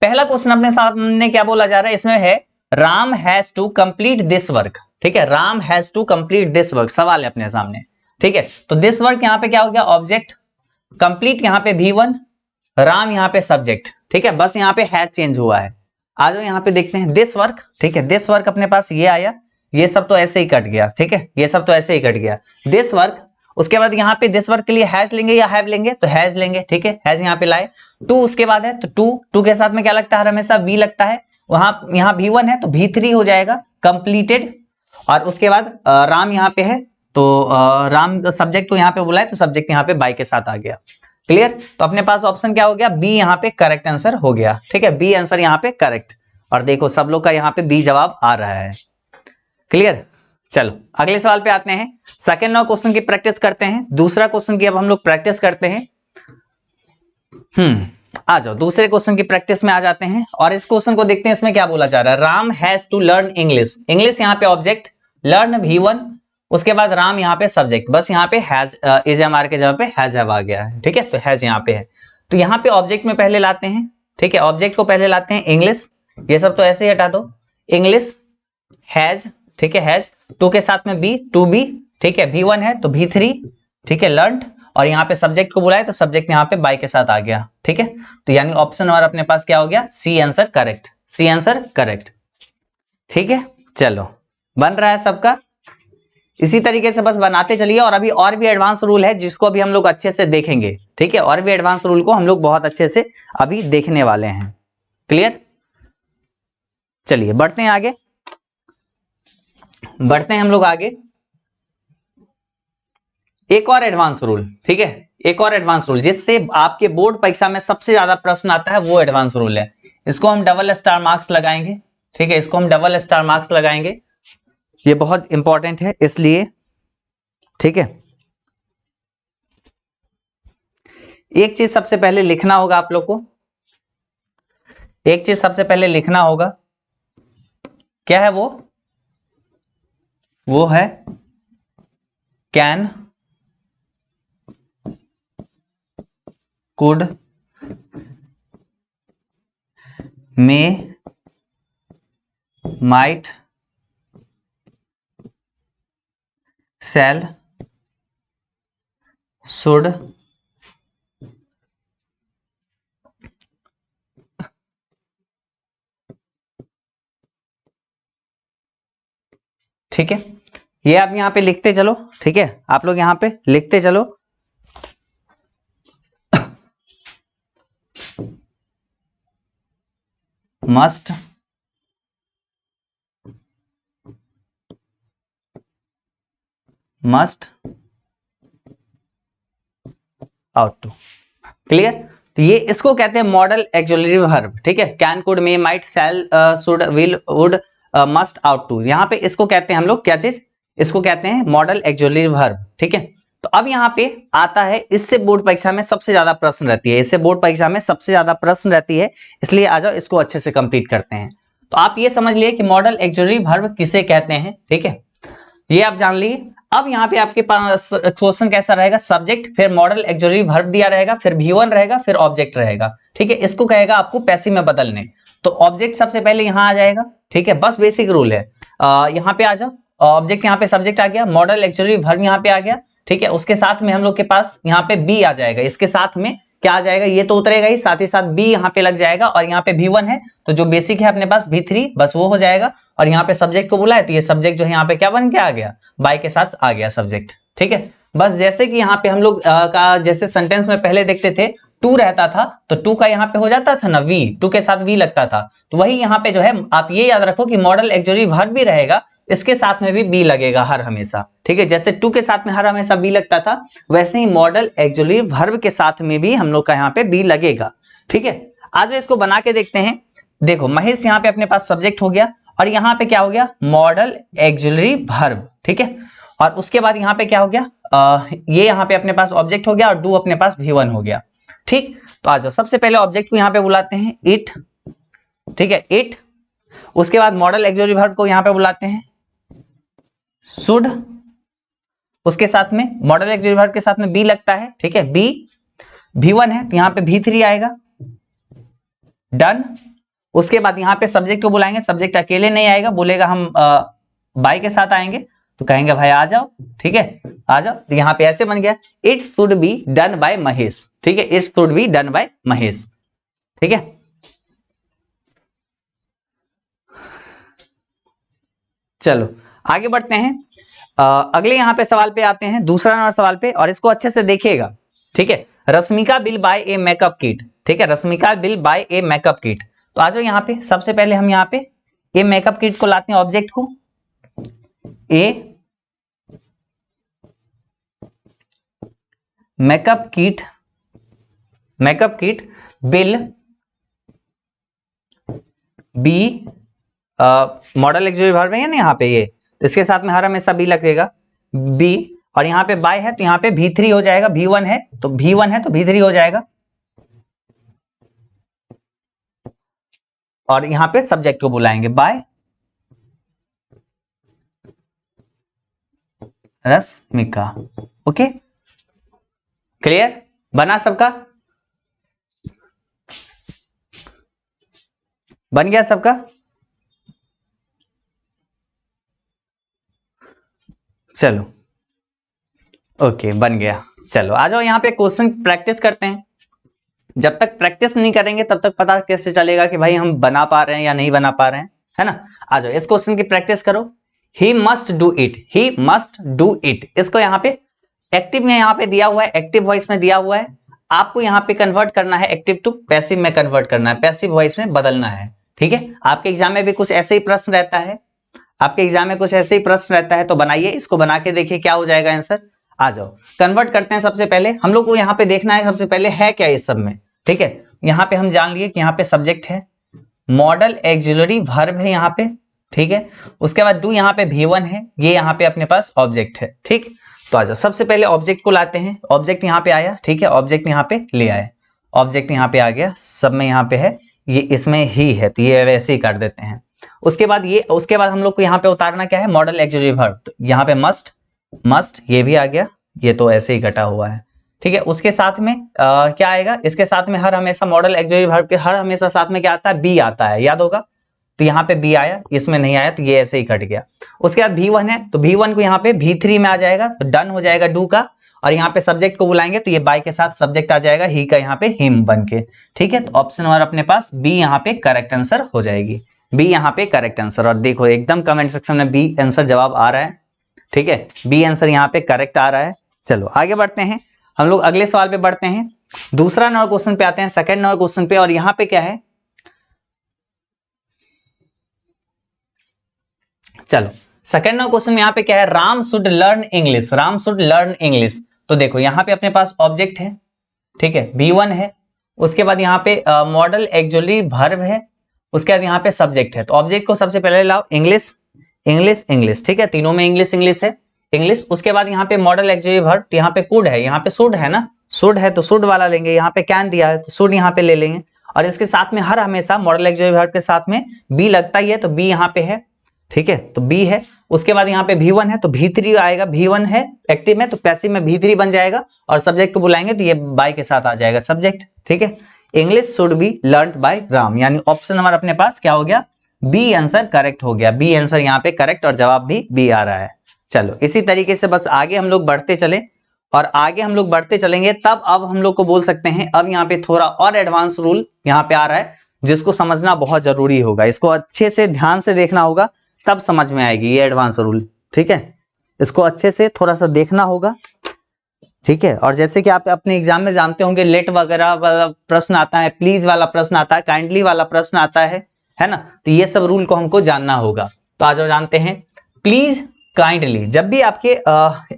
पहला क्वेश्चन अपने सामने क्या बोला जा रहा है, इसमें है Ram has to complete this work, ठीक है। Ram has to complete this work, सवाल है अपने सामने, ठीक है। तो दिस वर्क यहाँ पे क्या हो गया, ऑब्जेक्ट, कंप्लीट यहाँ पे V1, राम यहाँ पे सब्जेक्ट, ठीक है। बस यहाँ पे हैज चेंज हुआ है। आ जाओ यहाँ पे देखते हैं दिस वर्क, ठीक है। दिस वर्क अपने पास ये आया, ये सब तो ऐसे ही कट गया, ठीक है, ये सब तो ऐसे ही कट गया, दिस वर्क। उसके बाद यहाँ पे दिस वर्क के लिए हैज लेंगे या हैव लेंगे, तो हैज लेंगे, ठीक है, हैज यहाँ पे लाए। टू उसके बाद है, तो टू के साथ में क्या लगता है, हमेशा बी लगता है। वहां यहाँ V1 है तो V3 हो जाएगा, कंप्लीटेड। और उसके बाद राम यहाँ पे है, तो राम सब्जेक्ट को यहाँ पे बुलाए, तो सब्जेक्ट यहाँ पे बाय के साथ आ गया। क्लियर, तो अपने पास ऑप्शन क्या हो गया, बी यहाँ पे करेक्ट आंसर हो गया, ठीक है। बी आंसर यहाँ पे करेक्ट, और देखो सब लोग का यहाँ पे बी जवाब आ रहा है। क्लियर, चलो अगले सवाल पे आते हैं। सेकंड नौ क्वेश्चन की प्रैक्टिस करते हैं, दूसरा क्वेश्चन की अब हम लोग प्रैक्टिस करते हैं। आ जाओ दूसरे क्वेश्चन की प्रैक्टिस में आ जाते हैं, और इस क्वेश्चन को देखते हैं, इसमें क्या बोला जा रहा है, Ram has to learn English. English यहाँ पे ऑब्जेक्ट, लर्न V1, उसके बाद राम यहाँ पे सब्जेक्ट, बस यहाँ पे हैज इज एम आर के जगह पे हैज हैव आ गया है, ठीक है। तो हैज यहाँ पे है, तो यहाँ पे ऑब्जेक्ट में पहले लाते हैं, ठीक है। ऑब्जेक्ट को पहले लाते हैं इंग्लिश, ये सब तो ऐसे ही हटा दो, इंग्लिश हैज, ठीक है, हैज, टू के साथ में बी, टू बी, ठीक है। V1 है तो V3, ठीक है, लर्न, और यहाँ पे सब्जेक्ट को बुलाए तो सब्जेक्ट यहाँ पे बाय के साथ आ गया, ठीक है। तो यानी ऑप्शन और अपने पास क्या हो गया, C answer correct, C answer correct, ठीक है। चलो बन रहा है सबका, इसी तरीके से बस बनाते चलिए। और अभी और भी एडवांस रूल है जिसको अभी हम लोग अच्छे से देखेंगे, ठीक है। और भी एडवांस रूल को हम लोग बहुत अच्छे से अभी देखने वाले हैं। क्लियर, चलिए बढ़ते हैं आगे, बढ़ते हैं हम लोग आगे। एक और एडवांस रूल, ठीक है, एक और एडवांस रूल जिससे आपके बोर्ड परीक्षा में सबसे ज्यादा प्रश्न आता है, वो एडवांस रूल है। इसको हम डबल स्टार मार्क्स लगाएंगे, ठीक है, इसको हम डबल स्टार मार्क्स लगाएंगे, ये बहुत इंपॉर्टेंट है इसलिए, ठीक है। एक चीज सबसे पहले लिखना होगा आप लोग को, एक चीज सबसे पहले लिखना होगा, क्या है वो है can, could, may, might, shall, should, ठीक है। ये आप यहां पे लिखते चलो, ठीक है, आप लोग यहां पे लिखते चलो। Must, ought to. क्लियर, तो ये इसको कहते हैं मॉडल एक्सुलरी वर्ब, ठीक है। Can, could, may, might, shall, should, will, would, must, ought to, यहाँ पे इसको कहते हैं हम लोग क्या चीज, इसको कहते हैं मॉडल एक्सुलरी वर्ब, ठीक है। तो अब यहाँ पे आता है, इससे बोर्ड परीक्षा में सबसे ज्यादा प्रश्न रहती है, इससे बोर्ड परीक्षा में सबसे ज्यादा प्रश्न रहती है, इसलिए आ जाओ इसको अच्छे से कंप्लीट करते हैं। तो आप ये समझ लिए कि मॉडल एक्सुलरी वर्ब किसे कहते हैं, ठीक है, ये आप जान लिए। अब यहाँ पे आपके पास क्वेश्चन कैसा रहेगा, सब्जेक्ट, फिर मॉडल एक्सुलरी वर्ब दिया रहेगा, फिर V1 रहेगा, फिर ऑब्जेक्ट रहेगा, ठीक है। इसको कहेगा आपको पैसिव में बदलने, तो ऑब्जेक्ट सबसे पहले यहाँ आ जाएगा, ठीक है, बस बेसिक रूल है। यहाँ पे आ जाओ, ऑब्जेक्ट यहाँ पे सब्जेक्ट आ गया, मॉडल एक्सुलरी वर्ब यहाँ पे आ गया, ठीक है। उसके साथ में हम लोग के पास यहाँ पे बी आ जाएगा, इसके साथ में क्या आ जाएगा, ये तो उतरेगा ही, साथ ही साथ बी यहाँ पे लग जाएगा, और यहाँ पे V1 है तो जो बेसिक है अपने पास V3, बस वो हो जाएगा। और यहाँ पे सब्जेक्ट को बुलाए तो ये सब्जेक्ट जो है यहाँ पे क्या बन के आ गया, बाय के साथ आ गया सब्जेक्ट, ठीक है। बस जैसे कि यहाँ पे हम लोग का जैसे सेंटेंस में पहले देखते थे टू रहता था, तो टू का यहाँ पे हो जाता था ना वी, टू के साथ वी लगता था, तो वही यहाँ पे जो है आप ये याद रखो कि मॉडल ऑक्सिलरी वर्ब भी रहेगा, इसके साथ में भी बी लगेगा हर हमेशा, ठीक है। जैसे टू के साथ में हर हमेशा बी लगता था, वैसे ही मॉडल ऑक्सिलरी वर्ब के साथ में भी हम लोग का यहाँ पे बी लगेगा, ठीक है। आज इसको बना के देखते हैं। देखो महेश यहाँ पे अपने पास सब्जेक्ट हो गया, और यहाँ पे क्या हो गया, मॉडल ऑक्सिलरी वर्ब, ठीक है। और उसके बाद यहाँ पे क्या हो गया, ये यहाँ पे अपने पास ऑब्जेक्ट हो गया और डू अपने पास V1 हो गया, ठीक। तो आ जाओ, सबसे पहले ऑब्जेक्ट को यहाँ पे बुलाते हैं इट, ठीक है, इट। उसके बाद मॉडल ऑक्सिलरी वर्ब को यहाँ पे बुलाते हैं शुड, उसके साथ में मॉडल ऑक्सिलरी वर्ब के साथ में बी लगता है, ठीक है, बी। V1 है तो यहाँ पे V3 आएगा, डन। उसके बाद यहाँ पे सब्जेक्ट को बुलाएंगे, सब्जेक्ट अकेले नहीं आएगा, बोलेगा हम बाय के साथ आएंगे, तो कहेंगे भाई आ जाओ, ठीक है, आ जाओ। तो यहाँ पे ऐसे बन गया it should be done by Mahesh, ठीक है, it should be done by Mahesh, ठीक है। चलो आगे बढ़ते हैं, अगले यहाँ पे सवाल पे आते हैं, दूसरा नंबर सवाल पे, और इसको अच्छे से देखिएगा, ठीक है। Rashmika will buy A makeup kit, ठीक है, Rashmika will buy A makeup kit. तो आ जाओ यहाँ पे, सबसे पहले हम यहाँ पे ए मेकअप किट को लाते हैं, ऑब्जेक्ट को a makeup kit, makeup kit will be, modal auxiliary verb है ना यहाँ पे ये, तो इसके साथ में हर हमेशा बी लगेगा, बी। और यहाँ पे बाय है तो यहाँ पे V3 हो जाएगा, V1 है तो V1 है तो V3 हो जाएगा, और यहाँ पे सब्जेक्ट को बुलाएंगे बाय रश्मिका, ओके, क्लियर, बना सबका, बन गया सबका। चलो ओके, बन गया। चलो आ जाओ यहाँ पे क्वेश्चन प्रैक्टिस करते हैं। जब तक प्रैक्टिस नहीं करेंगे तब तक पता कैसे चलेगा कि भाई हम बना पा रहे हैं या नहीं बना पा रहे हैं, है ना। आ जाओ इस क्वेश्चन की प्रैक्टिस करो। He must do it, he must do it, इसको यहाँ पे एक्टिव में यहाँ पे दिया हुआ है, एक्टिव वॉइस में दिया हुआ है, आपको यहाँ पे कन्वर्ट करना है, एक्टिव टू पैसिव में कन्वर्ट करना है, पैसिव वॉइस में बदलना है, ठीक है। आपके एग्जाम में भी कुछ ऐसे ही प्रश्न रहता है, आपके एग्जाम में कुछ ऐसे ही प्रश्न रहता है, तो बनाइए, इसको बना के देखिए क्या हो जाएगा आंसर। आ जाओ कन्वर्ट करते हैं। सबसे पहले हम लोग को यहाँ पे देखना है सबसे पहले है क्या इस सब में, ठीक है। यहाँ पे हम जान लिए कि यहाँ पे सब्जेक्ट है, मॉडल ऑक्सिलरी वर्ब है यहाँ पे, ठीक है। उसके बाद डू यहाँ पे V1 है, ये यहाँ पे अपने पास ऑब्जेक्ट है, ठीक। तो आ जाओ सबसे पहले ऑब्जेक्ट को लाते हैं, ऑब्जेक्ट यहाँ पे आया, ठीक है, ऑब्जेक्ट यहाँ पे ले आए, ऑब्जेक्ट यहाँ पे आ गया, सब में यहाँ पे है, ये इसमें ही है तो ये वैसे ही कर देते हैं। उसके बाद ये, उसके बाद हम लोग को यहाँ पे उतारना क्या है, मॉडल ऑक्सिलरी वर्ब, तो यहाँ पे मस्ट, मस्ट ये भी आ गया, ये तो ऐसे ही कटा हुआ है, ठीक है। उसके साथ में क्या आएगा, इसके साथ में हर हमेशा मॉडल ऑक्सिलरी वर्ब के हर हमेशा साथ में क्या आता है, बी आता है, याद होगा। तो यहाँ पे बी आया, इसमें नहीं आया तो ये ऐसे ही कट गया। उसके बाद V1 है तो V1 को यहाँ पे V3 में आ जाएगा, तो डन हो जाएगा डू का, और यहाँ पे सब्जेक्ट को बुलाएंगे तो ये बाय के साथ सब्जेक्ट आ जाएगा, ही का यहाँ पे हिम बन के, ठीक है। तो ऑप्शन नंबर अपने पास बी यहाँ पे करेक्ट आंसर हो जाएगी, बी यहाँ पे करेक्ट आंसर। और देखो एकदम कमेंट सेक्शन में बी आंसर जवाब आ रहा है, ठीक है, बी आंसर यहाँ पे करेक्ट आ रहा है। चलो आगे बढ़ते हैं, हम लोग अगले सवाल पे बढ़ते हैं, दूसरा नंबर क्वेश्चन पे आते हैं, सेकंड नंबर क्वेश्चन पे। और यहाँ पे क्या है, चलो सेकंड नंबर क्वेश्चन में यहाँ पे क्या है, Ram should learn English, Ram should learn English. तो देखो यहाँ पे अपने पास ऑब्जेक्ट है, ठीक है, V1 है, उसके बाद यहाँ पे मॉडल ऑक्सिलरी वर्ब है, उसके बाद यहाँ पे सब्जेक्ट है। तो ऑब्जेक्ट को सबसे पहले लाओ, इंग्लिश, इंग्लिश, इंग्लिश, ठीक है, तीनों में इंग्लिश इंग्लिश है, इंग्लिश। उसके बाद यहाँ पे मॉडल ऑक्सिलरी वर्ब, तो यहाँ पे कुड है, यहाँ पे शुड है ना, शुड है तो शुड वाला लेंगे, यहाँ पे कैन दिया है तो शुड यहाँ पे ले लेंगे। और इसके साथ में हर हमेशा मॉडल ऑक्सिलरी वर्ब के साथ में बी लगता ही है, तो बी यहाँ पे है, ठीक है, तो बी है। उसके बाद यहाँ पे V1 है तो V3 आएगा, V1 है एक्टिव में तो पैसिव में V3 बन जाएगा, और सब्जेक्ट को बुलाएंगे तो ये बाय के साथ आ जाएगा सब्जेक्ट, ठीक है। English should be learned by Ram, यानी ऑप्शन नंबर अपने पास क्या हो गया, बी आंसर करेक्ट हो गया, बी आंसर यहाँ पे करेक्ट, और जवाब भी बी आ रहा है। चलो इसी तरीके से बस आगे हम लोग बढ़ते चले, और आगे हम लोग बढ़ते चलेंगे तब अब हम लोग को बोल सकते हैं, अब यहाँ पे थोड़ा और एडवांस रूल यहाँ पे आ रहा है, जिसको समझना बहुत जरूरी होगा, इसको अच्छे से ध्यान से देखना होगा तब समझ में आएगी ये एडवांस रूल, ठीक है। इसको अच्छे से थोड़ा सा देखना होगा ठीक है। और जैसे कि आप अपने एग्जाम में जानते होंगे, लेट वगैरह वाला प्रश्न आता है, प्लीज वाला प्रश्न आता है, काइंडली वाला प्रश्न आता है ना। तो ये सब रूल को हमको जानना होगा। तो आज जानते हैं प्लीज, काइंडली। जब भी आपके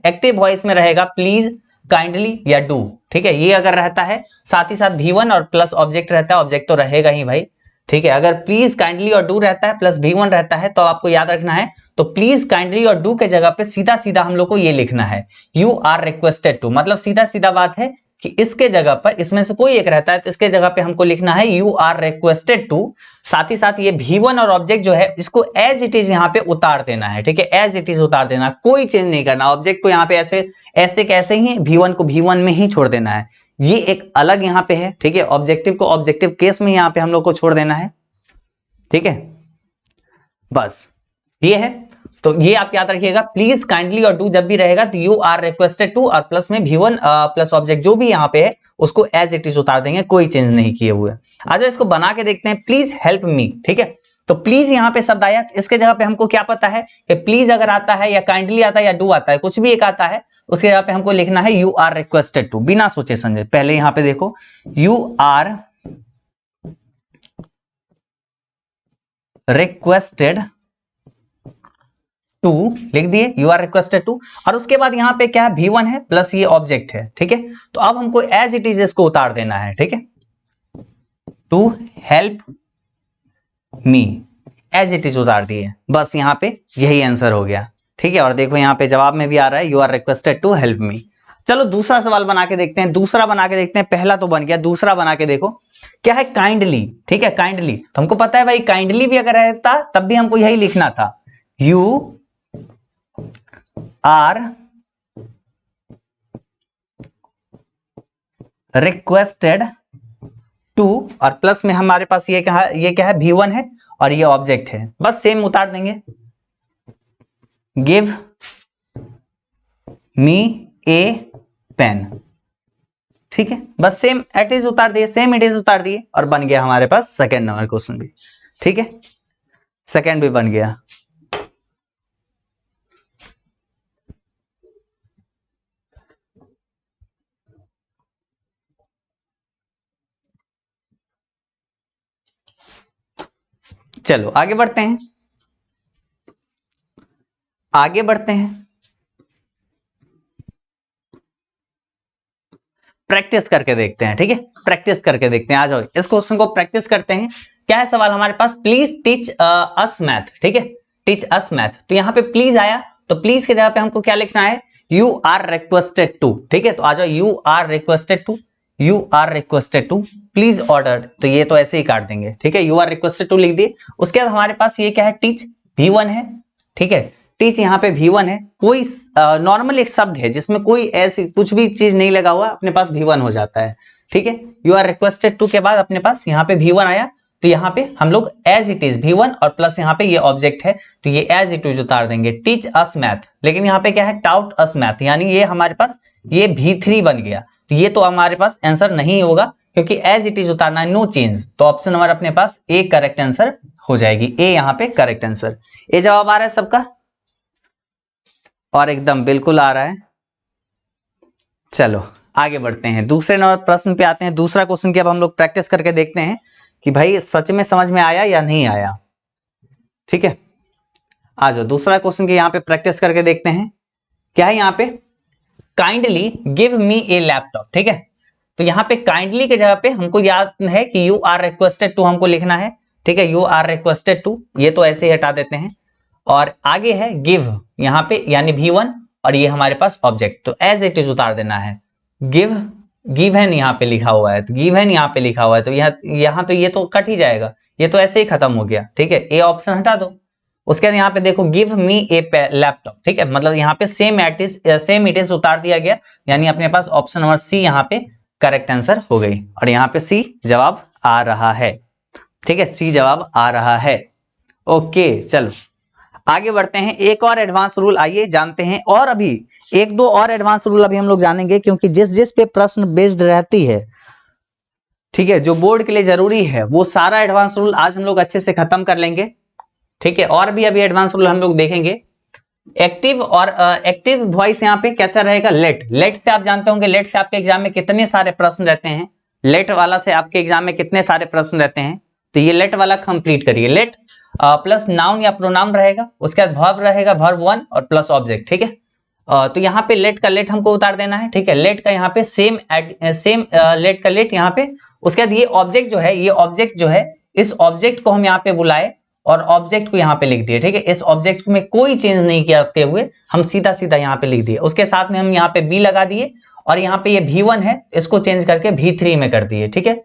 एक्टिव वॉइस में रहेगा प्लीज, काइंडली या डू, ठीक है, ये अगर रहता है, साथ ही साथ V1 और प्लस ऑब्जेक्ट रहता है, ऑब्जेक्ट तो रहेगा ही भाई, ठीक है। अगर प्लीज, काइंडली और डू रहता है प्लस V1 रहता है, तो आपको याद रखना है, तो प्लीज, काइंडली और डू के जगह पे सीधा सीधा हम लोग को ये लिखना है, यू आर रिक्वेस्टेड टू। मतलब सीधा सीधा बात है कि इसके जगह पर, इसमें से कोई एक रहता है तो इसके जगह पे हमको लिखना है यू आर रिक्वेस्टेड टू। साथ ही साथ ये V1 और ऑब्जेक्ट जो है इसको एज इट इज यहाँ पे उतार देना है, ठीक है, एज इट इज उतार देना, कोई चेंज नहीं करना। ऑब्जेक्ट को यहाँ पे ऐसे ऐसे कैसे ही V1 को V1 में ही छोड़ देना है। ये एक अलग यहाँ पे है, ठीक है। ऑब्जेक्टिव को ऑब्जेक्टिव केस में यहाँ पे हम लोग को छोड़ देना है, ठीक है। बस ये है, तो ये आप याद रखिएगा, प्लीज, काइंडली और डू जब भी रहेगा तो यू आर रिक्वेस्टेड टू, और प्लस में V1 प्लस ऑब्जेक्ट जो भी यहाँ पे है उसको एज इट इज उतार देंगे, कोई चेंज नहीं किए हुए। आज इसको बना के देखते हैं, प्लीज हेल्प मी, ठीक है। तो प्लीज यहाँ पे शब्द आया, इसके जगह पे हमको क्या पता है कि प्लीज अगर आता है या काइंडली आता है या डू आता है, कुछ भी एक आता है, उसके जगह पे हमको लिखना है यू आर रिक्वेस्टेड टू, बिना सोचे समझे। पहले यहाँ पे देखो, यू आर रिक्वेस्टेड टू लिख दिए, यू आर रिक्वेस्टेड टू, और उसके बाद यहाँ पे क्या है, V1 है प्लस ये ऑब्जेक्ट है, ठीक है। तो अब हमको एज इट इज इसको उतार देना है, ठीक है, to help me, as it is उतार दिए, बस यहाँ पे यही आंसर हो गया, ठीक है। और देखो यहाँ पे जवाब में भी आ रहा है you are requested to help me. चलो दूसरा सवाल बना के देखते हैं, दूसरा बना के देखते हैं, पहला तो बन गया, दूसरा बना के देखो क्या है, काइंडली, ठीक है, काइंडली। तो हमको पता है भाई काइंडली भी अगर रहता तब भी हमको यही लिखना था, यू आर रिक्वेस्टेड टू, और प्लस में हमारे पास ये क्या है, V1 है और ये ऑब्जेक्ट है, बस सेम उतार देंगे, गिव मी ए पेन, ठीक है, बस सेम एट इज उतार दिए, सेम इट इज उतार दिए, और बन गया हमारे पास सेकेंड नंबर क्वेश्चन भी, ठीक है, सेकेंड भी बन गया। चलो आगे बढ़ते हैं, आगे बढ़ते हैं, प्रैक्टिस करके देखते हैं, ठीक है, प्रैक्टिस करके देखते हैं। आ जाओ इस क्वेश्चन को प्रैक्टिस करते हैं। क्या है सवाल हमारे पास, प्लीज टीच अस मैथ, ठीक है, टीच अस मैथ। तो यहाँ पे प्लीज आया, तो प्लीज की जगह पे हमको क्या लिखना है, यू आर रिक्वेस्टेड टू, ठीक है। तो आ जाओ, you are requested to, you are requested to, please order, तो ये तो ऐसे ही काट देंगे, ठीक है, यू आर रिक्वेस्टेड टू लिख दिए। उसके बाद हमारे पास ये क्या है, टीच, V1 है, ठीक है, टीच यहाँ पे V1 है, कोई नॉर्मल एक शब्द है जिसमें कोई ऐसी कुछ भी चीज नहीं लगा हुआ, अपने पास V1 हो जाता है, ठीक है। यू आर रिक्वेस्टेड टू के बाद अपने पास यहाँ पे V1 आया, तो यहाँ पे हम लोग एज इट इज V1 और प्लस यहाँ पे ये ऑब्जेक्ट है, तो ये एज इट इज उतार देंगे, टीच अस मैथ। लेकिन यहाँ पे क्या है, टाउट अस मैथ, यानी ये हमारे पास ये V3 बन गया, तो ये तो हमारे पास आंसर नहीं होगा, क्योंकि एज इट इज उतारना है, नो चेंज। तो ऑप्शन नंबर अपने पास ए करेक्ट आंसर हो जाएगी, ए यहाँ पे करेक्ट आंसर। ए जवाब आ रहा है सबका, और एकदम बिल्कुल आ रहा है। चलो आगे बढ़ते हैं, दूसरे नंबर प्रश्न पे आते हैं। दूसरा क्वेश्चन की अब हम लोग प्रैक्टिस करके देखते हैं कि भाई सच में समझ में आया या नहीं आया, ठीक है। आ जाओ दूसरा क्वेश्चन की यहाँ पे प्रैक्टिस करके देखते हैं। क्या है यहाँ पे, काइंडली गिव मी ए लैपटॉप, ठीक है। तो यहाँ पे काइंडली के जगह पे हमको याद है कि यू आर रिक्वेस्टेड टू हमको लिखना है, ठीक है, यू आर रिक्वेस्टेड टू, ये तो ऐसे ही हटा देते हैं। और आगे है गिव, यहाँ पे यानी V1, और ये हमारे पास ऑब्जेक्ट, तो एज इट इज उतार देना है, गिव, गिवन यहाँ पे लिखा हुआ है, तो गिवन यहाँ पे लिखा हुआ है, तो यहाँ तो ये तो कट ही जाएगा, ये तो ऐसे ही खत्म हो गया, ठीक है, ए ऑप्शन हटा दो। उसके बाद यहाँ पे देखो गिव मी ए लैपटॉप, ठीक है, मतलब यहाँ पे सेम इट इज उतार दिया गया, यानी अपने पास ऑप्शन नंबर सी यहाँ पे करेक्ट आंसर हो गई, और यहाँ पे सी जवाब आ रहा है, ठीक है, सी जवाब आ रहा है। ओके चलो आगे बढ़ते हैं, एक और एडवांस रूल आइए जानते हैं, और अभी एक दो और एडवांस रूल अभी हम लोग जानेंगे, क्योंकि जिस जिस पे प्रश्न बेस्ड रहती है, ठीक है, जो बोर्ड के लिए जरूरी है, वो सारा एडवांस रूल आज हम लोग अच्छे से खत्म कर लेंगे, ठीक है। और भी अभी एडवांस रूल हम लोग देखेंगे, एक्टिव और एक्टिव वॉइस यहाँ पे कैसा रहेगा, लेट। लेट से आप जानते होंगे, लेट से आपके एग्जाम में कितने सारे प्रश्न रहते हैं, लेट वाला से आपके एग्जाम में कितने सारे प्रश्न रहते हैं। तो ये लेट वाला कंप्लीट करिए। लेट प्लस नाउन या प्रोनाउन रहेगा, उसके बाद वर्ब रहेगा, वर्ब 1 और प्लस ऑब्जेक्ट, ठीक है। तो यहाँ पे लेट का लेट हमको उतार देना है, ठीक है। लेट का यहाँ पे सेम लेट का लेट यहाँ पे। उसके बाद ये ऑब्जेक्ट जो है, ये ऑब्जेक्ट जो है, इस ऑब्जेक्ट को हम यहाँ पे बुलाए और ऑब्जेक्ट को यहाँ पे लिख दिए, ठीक है। इस ऑब्जेक्ट में कोई चेंज नहीं करते हुए हम सीधा सीधा यहाँ पे लिख दिए। उसके साथ में हम यहाँ पे बी लगा दिए और यहाँ पे ये V1 है, इसको चेंज करके V3 में कर दिए, ठीक है।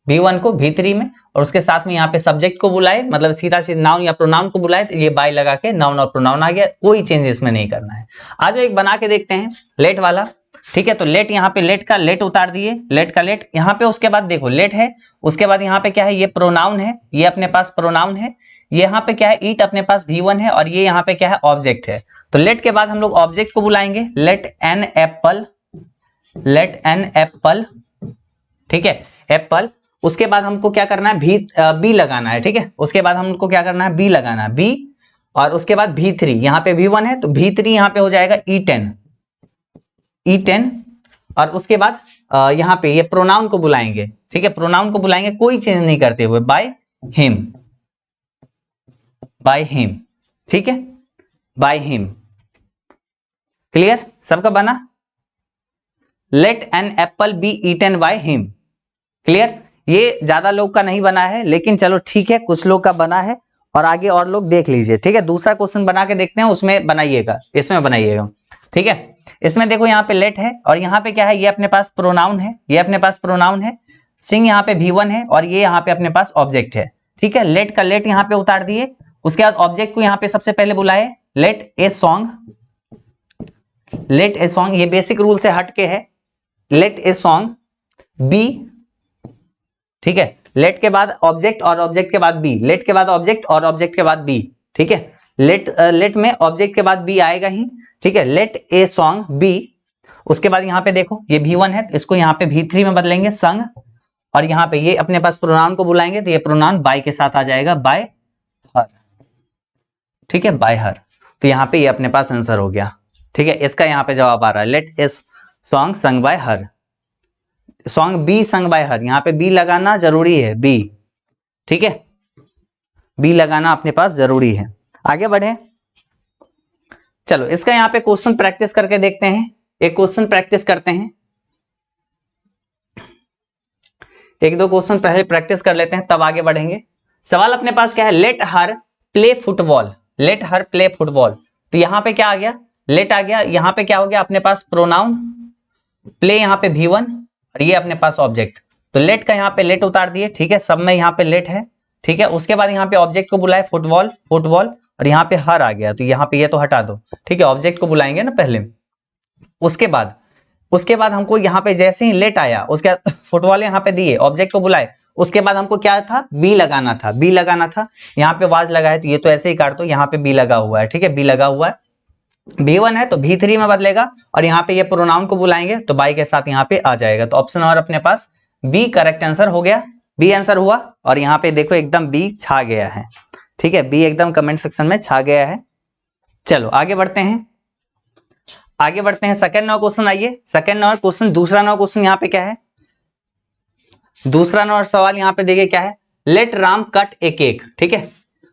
V1 को V3 में, और उसके साथ में यहाँ पे सब्जेक्ट को बुलाए, मतलब सीधा सीधा नाउन या प्रोनाउन को बुलाए, तो ये बाय लगा के नाउन और प्रोनाउन आ गया। कोई चेंज इसमें नहीं करना है। आज एक बना के देखते हैं लेट वाला, ठीक है। तो लेट, यहाँ पे लेट का लेट उतार दिए, लेट का लेट यहाँ पे। उसके बाद देखो लेट है, उसके बाद यहाँ पे क्या है, ये प्रोनाउन है, ये अपने पास प्रोनाउन है। ये यहाँ पे क्या है, ईट अपने पास V1 है, और ये यहाँ पे क्या है, ऑब्जेक्ट है। तो लेट के बाद हम लोग ऑब्जेक्ट को बुलाएंगे, let an apple, let an apple, ठीक है, एप्पल। उसके बाद हमको क्या करना है, बी लगाना है, ठीक है। उसके बाद हमको क्या करना है, बी लगाना है, बी, और उसके बाद V3, यहाँ पे V1 है तो V3 यहाँ पे हो जाएगा E10, E10। और उसके बाद यहाँ पे ये प्रोनाउन को बुलाएंगे, ठीक है, प्रोनाउन को बुलाएंगे कोई चेंज नहीं करते हुए, बाय हिम, बाय हिम, ठीक है, बाय हिम। क्लियर, सबका बना। Let an apple be eaten by him. Clear, ये ज्यादा लोग का नहीं बना है, लेकिन चलो ठीक है, कुछ लोग का बना है, और आगे और लोग देख लीजिए, ठीक है। दूसरा क्वेश्चन बना के देखते हैं, उसमें बनाइएगा, इसमें बनाइएगा, ठीक है। इसमें देखो यहाँ पे लेट है, और यहाँ पे क्या है, ये अपने पास प्रोनाउन है, ये अपने पास प्रोनाउन है। सिंग यहाँ पे V1 है, और ये यहाँ पे अपने पास ऑब्जेक्ट है, ठीक है। लेट का लेट यहाँ पे उतार दिए। उसके बाद ऑब्जेक्ट को यहाँ पे सबसे पहले बुलाए, let a song, let a song, ये बेसिक रूल से हटके है, लेट ए सॉन्ग बी, ठीक है। लेट के बाद ऑब्जेक्ट और ऑब्जेक्ट के बाद बी, लेट के बाद ऑब्जेक्ट और ऑब्जेक्ट के बाद बी, ठीक है। लेट में ऑब्जेक्ट के बाद बी आएगा ही, ठीक है। Let a song be. उसके बाद यहाँ पे देखो ये V1 है, इसको यहाँ पे V3 में बदलेंगे, संग, और यहाँ पे ये अपने पास प्रोनाउन को बुलाएंगे, तो ये प्रोनाउन बाय के साथ आ जाएगा, बाय हर, ठीक है, बाय हर। तो यहाँ पे ये अपने पास आंसर हो गया, ठीक है। इसका यहाँ पे जवाब आ रहा है, let a song sung by her, song be sung by her. यहाँ पे बी लगाना जरूरी है, बी, ठीक है, बी लगाना अपने पास जरूरी है। आगे बढ़े, चलो इसका यहाँ पे क्वेश्चन प्रैक्टिस करके देखते हैं। एक क्वेश्चन प्रैक्टिस करते हैं, एक दो क्वेश्चन पहले प्रैक्टिस कर लेते हैं, तब आगे बढ़ेंगे। सवाल अपने पास क्या है, let her play football, let her play football. तो यहाँ पे क्या आ गया, लेट आ गया। यहाँ पे क्या हो गया, अपने पास प्रोनाउन, प्ले यहाँ पे V1, और ये अपने पास ऑब्जेक्ट। तो लेट का यहाँ पे लेट उतार दिए, ठीक है, सब में यहाँ पे लेट है, ठीक है। उसके बाद यहाँ पे ऑब्जेक्ट को बुलाए, फुटबॉल, फुटबॉल, और यहाँ पे हर आ गया, तो यहाँ पे ये तो हटा दो, ठीक है। ऑब्जेक्ट को बुलाएंगे ना पहले, उसके बाद हमको यहाँ पे जैसे ही लेट आया, उसके बाद फुटबॉल यहाँ पे दिए, ऑब्जेक्ट को बुलाए, उसके बाद हमको क्या था, बी लगाना था, बी लगाना था। यहाँ पे वाज लगा है, तो ये तो ऐसे ही काट दो, यहाँ पे बी लगा हुआ है, ठीक है, बी लगा हुआ है। V1 है तो V3 में बदलेगा, और यहाँ पे ये प्रोनाउन को बुलाएंगे, तो बाय के साथ यहाँ पे आ जाएगा। तो ऑप्शन और अपने पास बी करेक्ट आंसर हो गया, बी आंसर हुआ। और यहाँ पे देखो एकदम बी छा गया है, ठीक है, बी एकदम कमेंट सेक्शन में छा गया है। चलो आगे बढ़ते हैं, आगे बढ़ते हैं। सेकंड नंबर क्वेश्चन, आइए सेकंड नंबर क्वेश्चन, दूसरा नंबर क्वेश्चन यहाँ पे क्या है, दूसरा नंबर सवाल यहाँ पे देखिए क्या है, लेट राम कट ए केक, ठीक है।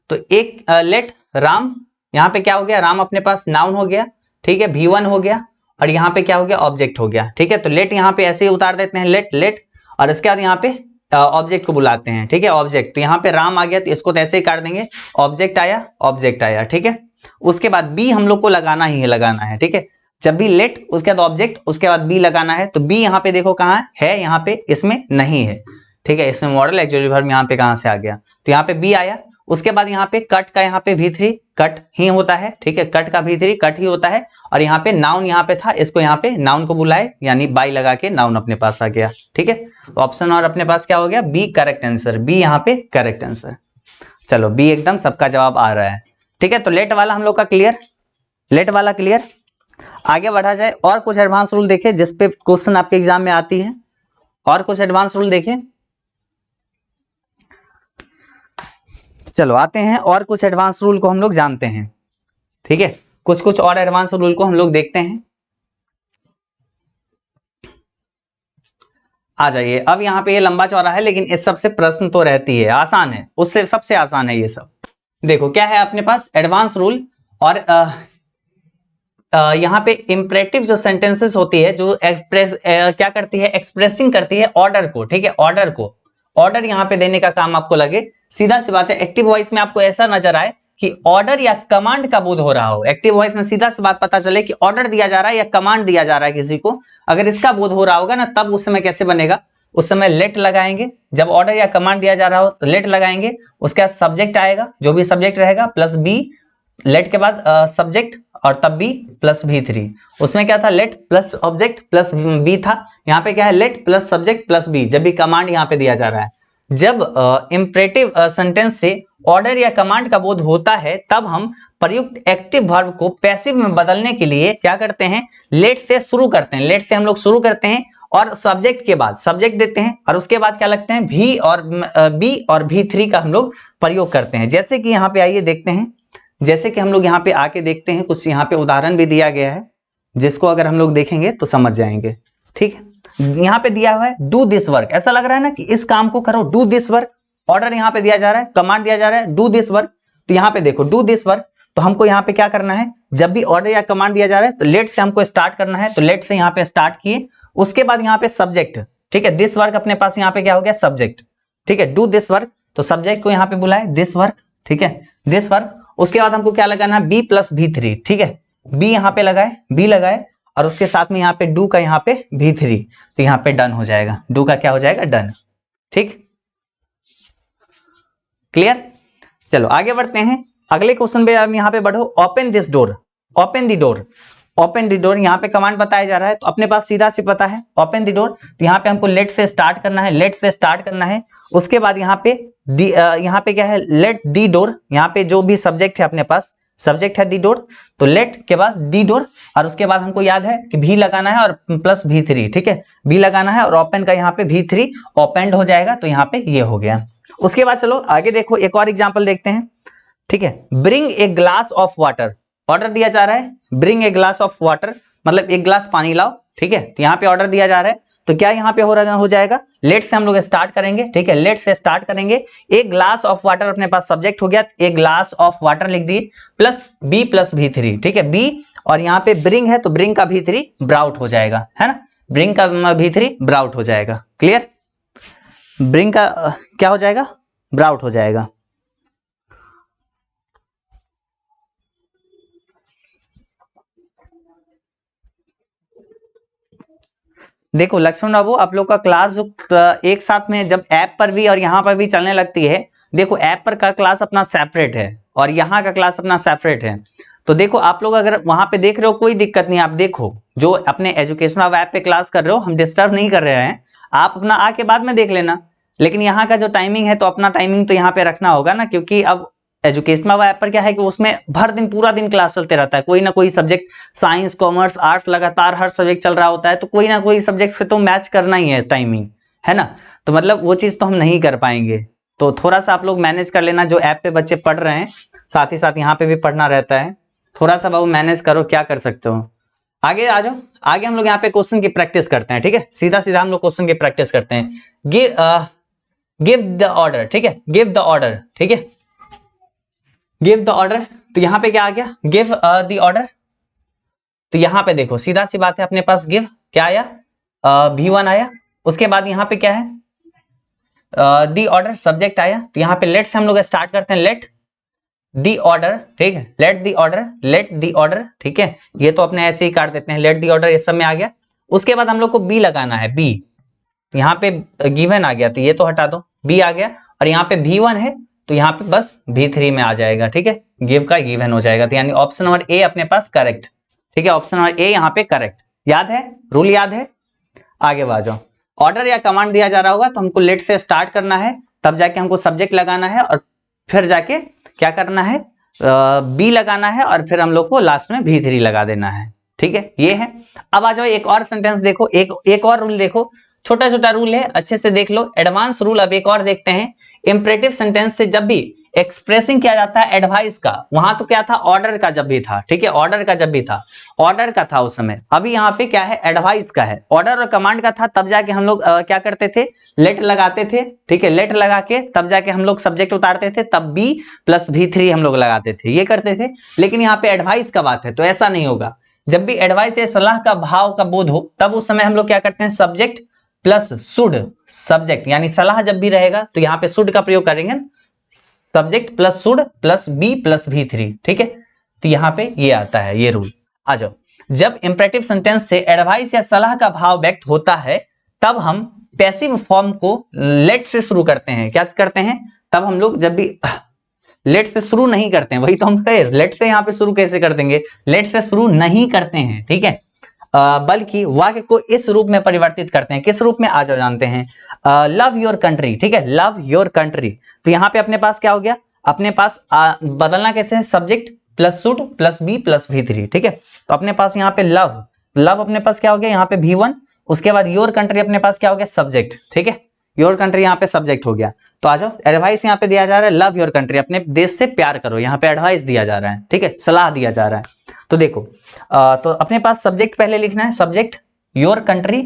तो एक लेट राम, यहाँ पे क्या हो गया, राम अपने पास नाउन हो गया, ठीक है, V1 हो गया, और यहाँ पे क्या हो गया, ऑब्जेक्ट हो गया, ठीक है। तो लेट यहाँ पे ऐसे ही उतार देते हैं, लेट लेट, और इसके बाद यहाँ पे ऑब्जेक्ट को बुलाते हैं, ठीक है, ऑब्जेक्ट। तो यहाँ पे राम आ गया, तो इसको तो ऐसे ही काट देंगे, ऑब्जेक्ट आया, ऑब्जेक्ट आया, ठीक है। उसके बाद बी हम लोग को लगाना ही है, लगाना है, ठीक है। जब भी लेट, उसके बाद ऑब्जेक्ट, उसके बाद बी लगाना है। तो बी यहाँ पे देखो कहाँ है, यहाँ पे इसमें नहीं है, ठीक है, इसमें मॉडल एक्चुअली वर्ब यहाँ पे कहाँ से आ गया, तो यहाँ पे बी आया। उसके बाद यहाँ पे कट का यहाँ पे V3 कट ही होता है, ठीक है, कट का V3 कट ही होता है। और यहाँ पे नाउन यहाँ पे था, इसको यहाँ पे नाउन को बुलाए, यानी बाय लगा के नाउन अपने पास आ गया, ठीक है। तो ऑप्शन और अपने पास क्या हो गया, बी करेक्ट आंसर, बी यहाँ पे करेक्ट आंसर। चलो बी एकदम सबका जवाब आ रहा है, ठीक है। तो लेट वाला हम लोग का क्लियर, लेट वाला क्लियर। आगे बढ़ा जाए, और कुछ एडवांस रूल देखे जिसपे क्वेश्चन आपके एग्जाम में आती है, और कुछ एडवांस रूल देखे। चलो आते हैं, और कुछ एडवांस रूल को हम लोग जानते हैं, ठीक है। कुछ कुछ और एडवांस रूल को हम लोग देखते हैं। आ जाइए, अब यहाँ पे ये लंबा चौड़ा है, लेकिन इस सबसे प्रश्न तो रहती है, आसान है, उससे सबसे आसान है ये सब। देखो क्या है अपने पास एडवांस रूल, और यहाँ पे इंपरेटिव जो सेंटेंसेस होती है, जो क्या करती है, एक्सप्रेसिंग करती है ऑर्डर को, ठीक है, ऑर्डर को, ऑर्डर यहाँ पे देने का काम आपको लगे। सीधा सी बात है, एक्टिव वॉइस में आपको ऐसा नजर आए कि ऑर्डर या कमांड का बोध हो रहा हो। एक्टिव वॉइस में सीधा सी बात पता चले कि ऑर्डर दिया जा रहा है या कमांड दिया जा रहा है किसी को, अगर इसका बोध हो रहा होगा ना, तब उस समय कैसे बनेगा, उस समय लेट लगाएंगे। जब ऑर्डर या कमांड दिया जा रहा हो तो लेट लगाएंगे, उसके बाद सब्जेक्ट आएगा, जो भी सब्जेक्ट रहेगा प्लस बी, लेट के बाद सब्जेक्ट और तब बी प्लस V3। उसमें क्या था, let plus object plus be था, यहाँ पे क्या है, let plus subject plus be, जब भी कमांड यहाँ पे दिया जा रहा है। जब इंपरेटिव सेंटेंस से ऑर्डर या कमांड का बोध होता है, तब हम प्रयुक्त एक्टिव वर्ब को पैसिव में बदलने के लिए क्या करते हैं, लेट से शुरू करते हैं। लेट से हम लोग शुरू करते हैं और सब्जेक्ट के बाद सब्जेक्ट देते हैं, और उसके बाद क्या लगते हैं, भी और बी और V3 का हम लोग प्रयोग करते हैं। जैसे कि यहाँ पे आइए देखते हैं, जैसे कि हम लोग यहाँ पे आके देखते हैं, कुछ यहाँ पे उदाहरण भी दिया गया है, जिसको अगर हम लोग देखेंगे तो समझ जाएंगे। ठीक है, यहाँ पे दिया हुआ है डू दिस वर्क, ऐसा लग रहा है ना कि इस काम को करो, डू दिस वर्क। ऑर्डर यहाँ पे दिया जा रहा है, कमांड दिया जा रहा है, डू दिस वर्क। तो यहाँ पे देखो डू दिस वर्क, तो हमको यहाँ पे क्या करना है, जब भी ऑर्डर या कमांड दिया जा रहा है तो लेट से हमको स्टार्ट करना है, तो लेट से यहाँ पे स्टार्ट किए। उसके बाद यहाँ पे सब्जेक्ट, ठीक है, दिस वर्क अपने पास यहाँ पे क्या हो गया, सब्जेक्ट। ठीक है, डू दिस वर्क, तो सब्जेक्ट को यहाँ पे बुलाए दिस वर्क, ठीक है, दिस वर्क। उसके बाद हमको क्या लगाना है, बी प्लस V3, ठीक है, बी यहाँ पे लगाए, बी लगाए, और उसके साथ में यहाँ पे डू का यहाँ पे V3, तो यहाँ पे डन हो जाएगा, डू का क्या हो जाएगा, डन। ठीक, क्लियर। चलो आगे बढ़ते हैं, अगले क्वेश्चन पे हम यहाँ पे बढ़ो, open this door, open the door, open the door. यहाँ पे कमांड बताया जा रहा है, तो अपने पास सीधा सी पता है ओपन द डोर, तो यहाँ पे हमको लेट से स्टार्ट करना है, लेट से स्टार्ट करना है। उसके बाद यहाँ पे क्या है, लेट दी डोर, यहाँ पे जो भी सब्जेक्ट है अपने पास, सब्जेक्ट है दी डोर, तो लेट के बाद दी डोर, और उसके बाद हमको याद है कि भी लगाना है और प्लस V3, ठीक है, भी लगाना है और ओपन का यहाँ पे V3 ओपेंड हो जाएगा, तो यहाँ पे ये हो गया। उसके बाद चलो आगे देखो, एक और एग्जाम्पल देखते हैं। ठीक है, bring a glass of water, order दिया जा रहा है, bring a glass of water, मतलब एक ग्लास पानी लाओ। ठीक है, तो यहाँ पे ऑर्डर दिया जा रहा है, तो क्या यहाँ पे हो जाएगा, लेट से हम लोग स्टार्ट करेंगे। ठीक है, लेट से स्टार्ट करेंगे, एक ग्लास ऑफ वाटर अपने पास सब्जेक्ट हो गया, एक ग्लास ऑफ वाटर लिख दिए, प्लस बी प्लस V3, ठीक है, बी, और यहाँ पे ब्रिंग है तो ब्रिंग का V3 ब्राउट हो जाएगा, है ना, ब्रिंग का V3 ब्राउट हो जाएगा। क्लियर, ब्रिंग का क्या हो जाएगा, ब्राउट हो जाएगा। देखो लक्ष्मण बाबू, आप लोग का क्लास जो एक साथ में जब ऐप पर भी और यहाँ पर भी चलने लगती है, देखो ऐप पर का क्लास अपना सेपरेट है और यहाँ का क्लास अपना सेपरेट है। तो देखो आप लोग अगर वहां पे देख रहे हो कोई दिक्कत नहीं, आप देखो जो अपने एजुकेशनल ऐप पे क्लास कर रहे हो, हम डिस्टर्ब नहीं कर रहे हैं, आप अपना आके बाद में देख लेना। लेकिन यहाँ का जो टाइमिंग है तो अपना टाइमिंग तो यहाँ पे रखना होगा ना, क्योंकि अब एजुकेशनल ऐप पर क्या है कि उसमें भर दिन पूरा दिन क्लास चलते रहता है, कोई ना कोई सब्जेक्ट, साइंस कॉमर्स आर्ट्स लगातार हर सब्जेक्ट चल रहा होता है, तो कोई ना कोई सब्जेक्ट से तो मैच करना ही है टाइमिंग, है ना। तो मतलब वो चीज तो हम नहीं कर पाएंगे, तो थोड़ा सा आप लोग मैनेज कर लेना। जो ऐप पे बच्चे पढ़ रहे हैं साथ ही साथ यहाँ पे भी पढ़ना रहता है, थोड़ा सा बाबू मैनेज करो, क्या कर सकते हो। आगे आ जाओ, आगे हम लोग यहाँ पे क्वेश्चन की प्रैक्टिस करते हैं। ठीक है, सीधा सीधा हम लोग क्वेश्चन की प्रैक्टिस करते हैं। गिव द ऑर्डर, ठीक है, गिव द ऑर्डर, ठीक है, गिव द ऑर्डर। तो यहाँ पे क्या आ गया, गिव द ऑर्डर। तो यहाँ पे देखो सीधा सी बात है, अपने पास गिव क्या आया, V1 आया। उसके बाद यहाँ पे क्या है, द ऑर्डर सब्जेक्ट आया। तो यहाँ पे लेट से हम लोग स्टार्ट करते हैं, लेट द ऑर्डर, ठीक है, let the order, let the order, ठीक है, ये तो अपने ऐसे ही काट देते हैं, लेट द ऑर्डर ये सब में आ गया। उसके बाद हम लोग को बी लगाना है, बी, यहाँ पे गिवन आ गया तो ये तो हटा दो, बी आ गया, और यहाँ पे V1 है तो यहाँ पे बस V3 में आ जाएगा। ठीक है, गिव का गिवन हो जाएगा, तो यानी ऑप्शन नंबर ए अपने पास करेक्ट। ठीक है, ऑप्शन नंबर ए यहाँ पे करेक्ट। याद है, रूल याद है। आगे बढ़ जाओ, ऑर्डर या कमांड दिया जा रहा होगा तो हमको लेट से स्टार्ट करना है, तब जाके हमको सब्जेक्ट लगाना है और फिर जाके क्या करना है, बी लगाना है, और फिर हम लोग को लास्ट में V3 लगा देना है। ठीक है, ये है। अब आ जाओ एक और सेंटेंस देखो, एक और रूल देखो, छोटा छोटा रूल है, अच्छे से देख लो। एडवांस रूल अब एक और देखते हैं। इंपरेटिव सेंटेंस से जब भी एक्सप्रेसिंग किया जाता है एडवाइस का, वहां तो क्या था, ऑर्डर का जब भी था, ठीक है, ऑर्डर का जब भी था, ऑर्डर का था उस समय। अभी यहाँ पे क्या है, एडवाइस का है। ऑर्डर और कमांड का था तब जाके हम लोग क्या करते थे, लेट लगाते थे, ठीक है, लेट लगा के तब जाके हम लोग सब्जेक्ट उतारते थे, तब बी प्लस V3 हम लोग लगाते थे, ये करते थे। लेकिन यहाँ पे एडवाइस का बात है तो ऐसा नहीं होगा। जब भी एडवाइस या सलाह का भाव का बोध हो तब उस समय हम लोग क्या करते हैं, सब्जेक्ट प्लस शुड, सब्जेक्ट यानी सलाह जब भी रहेगा तो यहाँ पे शुड का प्रयोग करेंगे, subject plus should plus be plus V3, ठीक है। तो यहाँ पे ये आता है, ये रूल। आ जाओ, जब इंपरेटिव सेंटेंस से एडवाइस या सलाह का भाव व्यक्त होता है तब हम पैसिव फॉर्म को लेट से शुरू करते हैं। क्या करते हैं, तब हम लोग जब भी लेट से शुरू नहीं करते हैं, वही तो हम कहे, लेट से यहाँ पे शुरू कैसे कर देंगे, लेट से शुरू नहीं करते हैं, ठीक है। बल्कि वाक्य को इस रूप में परिवर्तित करते हैं। किस रूप में, आ जाओ जानते हैं। लव योर कंट्री, ठीक है, लव योर कंट्री। तो यहाँ पे अपने पास क्या हो गया, अपने पास बदलना कैसे है, subject plus should plus be plus V3, ठीक है। तो अपने पास यहाँ पे लव, लव अपने पास क्या हो गया, यहाँ पे V1। उसके बाद योर कंट्री अपने पास क्या हो गया, सब्जेक्ट, ठीक है, योर कंट्री यहाँ पे सब्जेक्ट हो गया। तो आ जाओ, एडवाइस यहाँ पे दिया जा रहा है, लव योर कंट्री, अपने देश से प्यार करो, यहाँ पे एडवाइस दिया जा रहा है, ठीक है, सलाह दिया जा रहा है। तो देखो, तो अपने पास सब्जेक्ट पहले लिखना है, subject your country,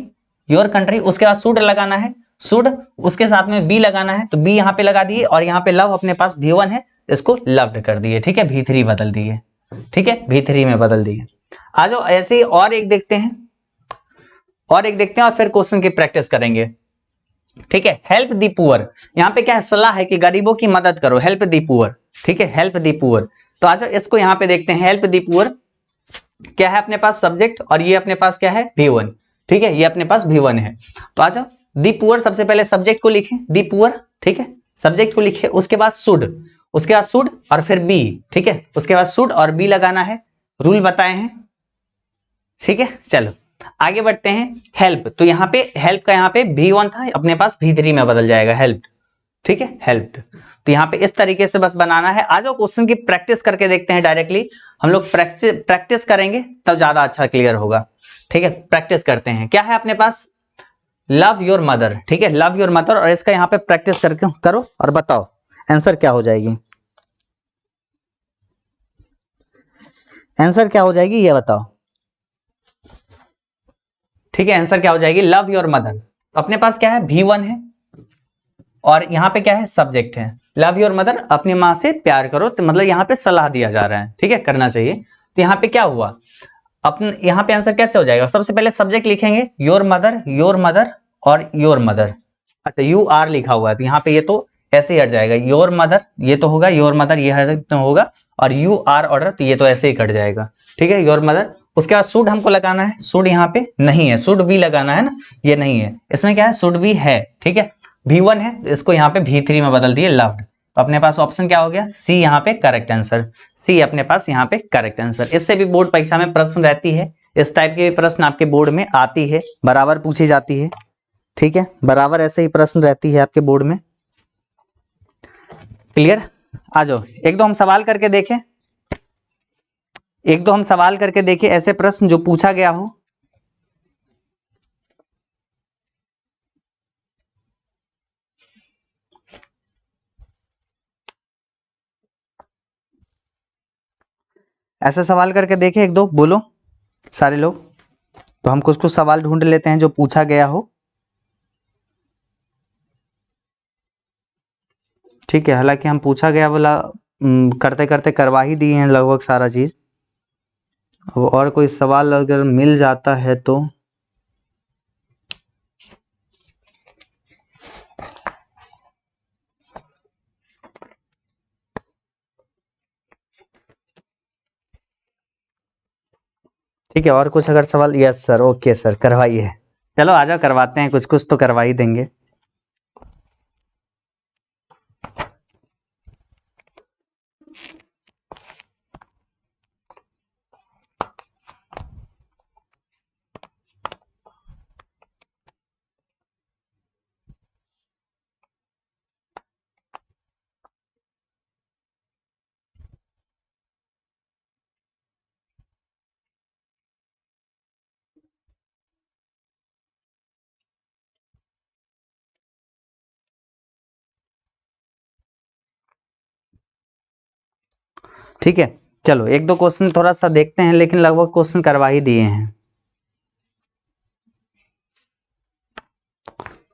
your country, उसके बाद शुड लगाना है, शुड, उसके साथ में बी लगाना है, तो बी यहाँ पे लगा दिए, और यहाँ पे लव अपने पास V1 है, इसको लव्ड कर दिए, ठीक है, V3 बदल दिए, ठीक है, V3 में बदल दिए। आ जाओ, ऐसे ही और एक देखते हैं, और एक देखते हैं, और फिर क्वेश्चन की प्रैक्टिस करेंगे, ठीक है। हेल्प दी पुअर, यहाँ पे क्या है, सलाह है कि गरीबों की मदद करो, हेल्प दी पुअर, ठीक है, हेल्प दी पुअर। तो आ जाओ, इसको यहाँ पे देखते हैं, हेल्प दी पुअर क्या है, अपने पास सब्जेक्ट, और ये अपने पास क्या है, V1, ठीक है, ये अपने पास V1 है। तो आ जाओ, दी पुअर, सबसे पहले सब्जेक्ट को लिखें, दी पुअर, ठीक है, सब्जेक्ट को लिखे, उसके बाद शुड, उसके बाद शुड और फिर बी, ठीक है, उसके बाद शुड और बी लगाना है, रूल बताए हैं, ठीक है। चलो आगे बढ़ते हैं। हेल्प, तो यहाँ पे हेल्प का यहाँ पे V1 था, अपने पास V3 में बदल जाएगा, हेल्प, ठीक है, हेल्प्ड। तो यहाँ पे इस तरीके से बस बनाना है। आ जाओ क्वेश्चन की प्रैक्टिस करके देखते हैं, डायरेक्टली हम लोग प्रैक्टिस करेंगे तब ज्यादा अच्छा क्लियर होगा, ठीक है। प्रैक्टिस करते हैं, क्या है अपने पास, लव योर मदर, ठीक है, लव योर मदर, और इसका यहाँ पे प्रैक्टिस करके करो और बताओ आंसर क्या हो जाएगी, आंसर क्या हो जाएगी ये बताओ, ठीक है, आंसर क्या हो जाएगी, लव योर मदर। अपने पास क्या है, V1 है, और यहाँ पे क्या है, सब्जेक्ट है, लव योर मदर, अपनी माँ से प्यार करो, तो मतलब यहाँ पे सलाह दिया जा रहा है, ठीक है, करना चाहिए। तो यहाँ पे क्या हुआ, अपन यहाँ पे आंसर कैसे हो जाएगा, सबसे पहले सब्जेक्ट लिखेंगे, योर मदर और योर मदर। अच्छा, यू आर लिखा हुआ है तो यहाँ पे ये तो ऐसे ही हट जाएगा, योर मदर ये तो होगा, योर मदर ये हट तो होगा, और यू आर ऑर्डर तो ये तो ऐसे ही कट जाएगा, ठीक है, योर मदर। उसके बाद शुड हमको लगाना है, शुड यहाँ पे नहीं है, शुड भी लगाना है ना, ये नहीं है, इसमें क्या है, शुड भी है, ठीक है, V1 है, इसको यहाँ पे V3 में बदल दिए, लव्ड। तो अपने पास ऑप्शन क्या हो गया, सी यहाँ पे करेक्ट आंसर, सी अपने पास यहाँ पे करेक्ट आंसर। इससे भी बोर्ड परीक्षा में प्रश्न रहती है, इस टाइप के प्रश्न आपके बोर्ड में आती है, बराबर पूछी जाती है, ठीक है, बराबर ऐसे ही प्रश्न रहती है आपके बोर्ड में, क्लियर। आ जाओ, एक दो हम सवाल करके देखें, एक दो हम सवाल करके देखें, ऐसे प्रश्न जो पूछा गया हो। ऐसे सवाल करके देखें, एक दो बोलो सारे लोग, तो हम कुछ कुछ सवाल ढूंढ लेते हैं जो पूछा गया हो, ठीक है। हालांकि हम पूछा गया वाला करते करते करवा ही दिए हैं लगभग सारा चीज। अब और कोई सवाल अगर मिल जाता है तो, ठीक है, और कुछ अगर सवाल, यस सर, ओके सर, करवाइए, चलो आ जाओ करवाते हैं, कुछ कुछ तो करवा ही देंगे। ठीक है, चलो एक दो क्वेश्चन थोड़ा सा देखते हैं, लेकिन लगभग क्वेश्चन करवा ही दिए हैं।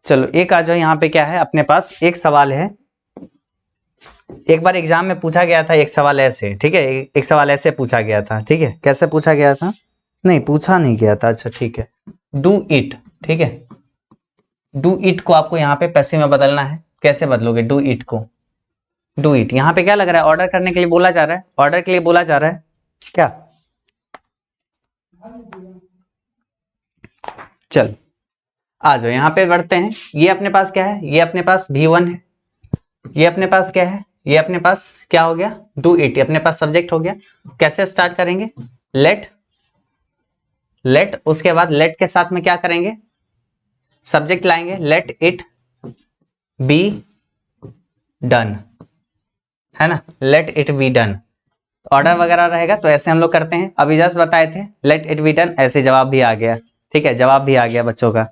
चलो एक आ जाओ, यहाँ पे क्या है अपने पास, एक सवाल है। एक बार एग्जाम में पूछा गया था एक सवाल ऐसे, ठीक है, एक सवाल ऐसे पूछा गया था, ठीक है, कैसे पूछा गया था, नहीं पूछा नहीं गया था, अच्छा ठीक है, डू इट, ठीक है, डू इट को आपको यहाँ पे पैसिव में बदलना है। कैसे बदलोगे डू इट को, डू इट, यहाँ पे क्या लग रहा है, ऑर्डर करने के लिए बोला जा रहा है, ऑर्डर के लिए बोला जा रहा है क्या। चल आ जाओ, यहाँ पे बढ़ते हैं। ये अपने पास क्या है, ये अपने पास V1 है, ये अपने पास क्या है, ये अपने पास क्या हो गया, डू इट, अपने पास सब्जेक्ट हो गया। कैसे स्टार्ट करेंगे, लेट, लेट, उसके बाद लेट के साथ में क्या करेंगे, सब्जेक्ट लाएंगे, लेट इट बी डन, है ना, let it be done. Order वगैरह रहेगा तो ऐसे हम लोग करते हैं, अभी जस्ट बताए थे लेट इट बी डन, ऐसे जवाब भी आ गया, ठीक है, जवाब भी आ गया बच्चों का।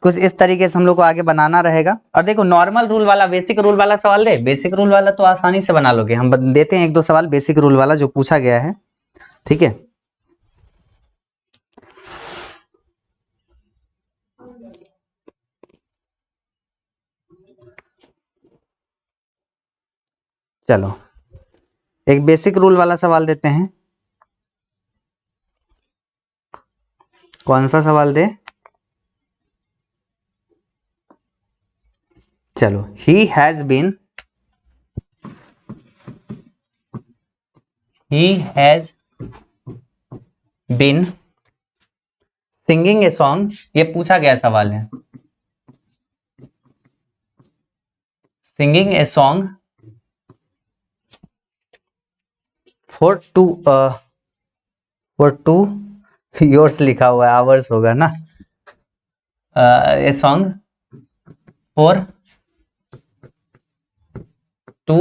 कुछ इस तरीके से हम लोग को आगे बनाना रहेगा। और देखो नॉर्मल रूल वाला, बेसिक रूल वाला सवाल दे, बेसिक रूल वाला तो आसानी से बना लोगे, हम देते हैं एक दो सवाल बेसिक रूल वाला जो पूछा गया है, ठीक है। चलो एक बेसिक रूल वाला सवाल देते हैं, कौन सा सवाल दे, चलो, he has been singing a song, ये पूछा गया सवाल है, singing a song for two yours लिखा हुआ है, hours होगा ना, a song for 2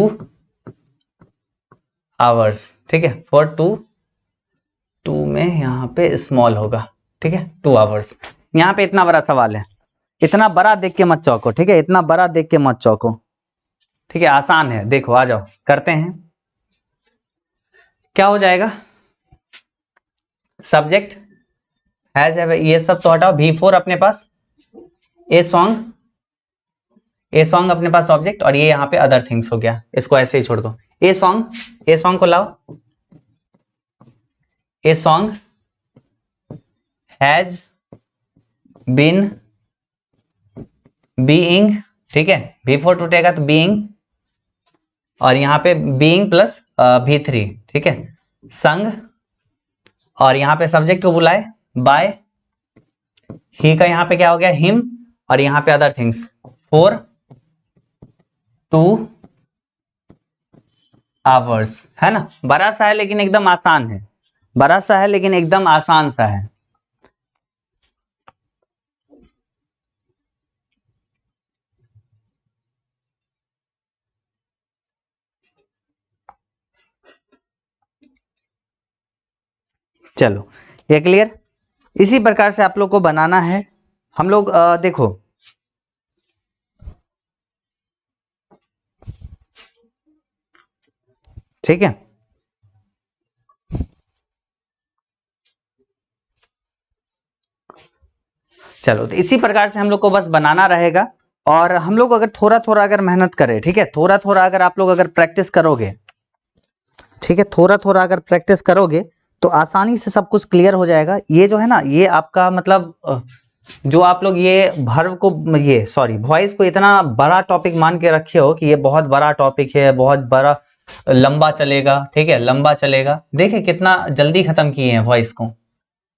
hours, ठीक है, for 2 में यहाँ पे स्मॉल होगा, ठीक है, 2 hours। यहाँ पे इतना बड़ा सवाल है, इतना बड़ा देख के मत चौंको, ठीक है, इतना बड़ा देख के मत चौंको, ठीक है, आसान है, देखो आ जाओ करते हैं। क्या हो जाएगा, सब्जेक्ट हैज है, ये सब तो हटाओ, V4 अपने पास, ए सॉन्ग अपने पास ऑब्जेक्ट, और ये यहाँ पे अदर थिंग्स हो गया, इसको ऐसे ही छोड़ दो। ए सॉन्ग को लाओ, a song has been being, ठीक है, V4 टूटेगा तो बीइंग, और यहाँ पे बीइंग प्लस V3, ठीक है, संग, और यहाँ पे सब्जेक्ट को बुलाए बाय, ही का यहाँ पे क्या हो गया हिम, और यहाँ पे अदर थिंग्स, 4 2 hours, है ना, बड़ा सा है लेकिन एकदम आसान है, बड़ा सा है लेकिन एकदम आसान सा है। चलो ये क्लियर, इसी प्रकार से आप लोग को बनाना है। हम लोग देखो ठीक है, चलो तो इसी प्रकार से हम लोग को बस बनाना रहेगा। और हम लोग अगर थोड़ा थोड़ा अगर मेहनत करें, ठीक है, थोड़ा थोड़ा अगर आप लोग अगर प्रैक्टिस करोगे, ठीक है, थोड़ा थोड़ा अगर प्रैक्टिस करोगे तो आसानी से सब कुछ क्लियर हो जाएगा। ये जो है ना, ये आपका मतलब जो आप लोग ये भर्व को, ये सॉरी वॉइस को इतना बड़ा टॉपिक मान के रखे हो कि ये बहुत बड़ा टॉपिक है, बहुत बड़ा लंबा चलेगा, ठीक है, लंबा चलेगा। देखिए कितना जल्दी खत्म किए हैं वॉइस को,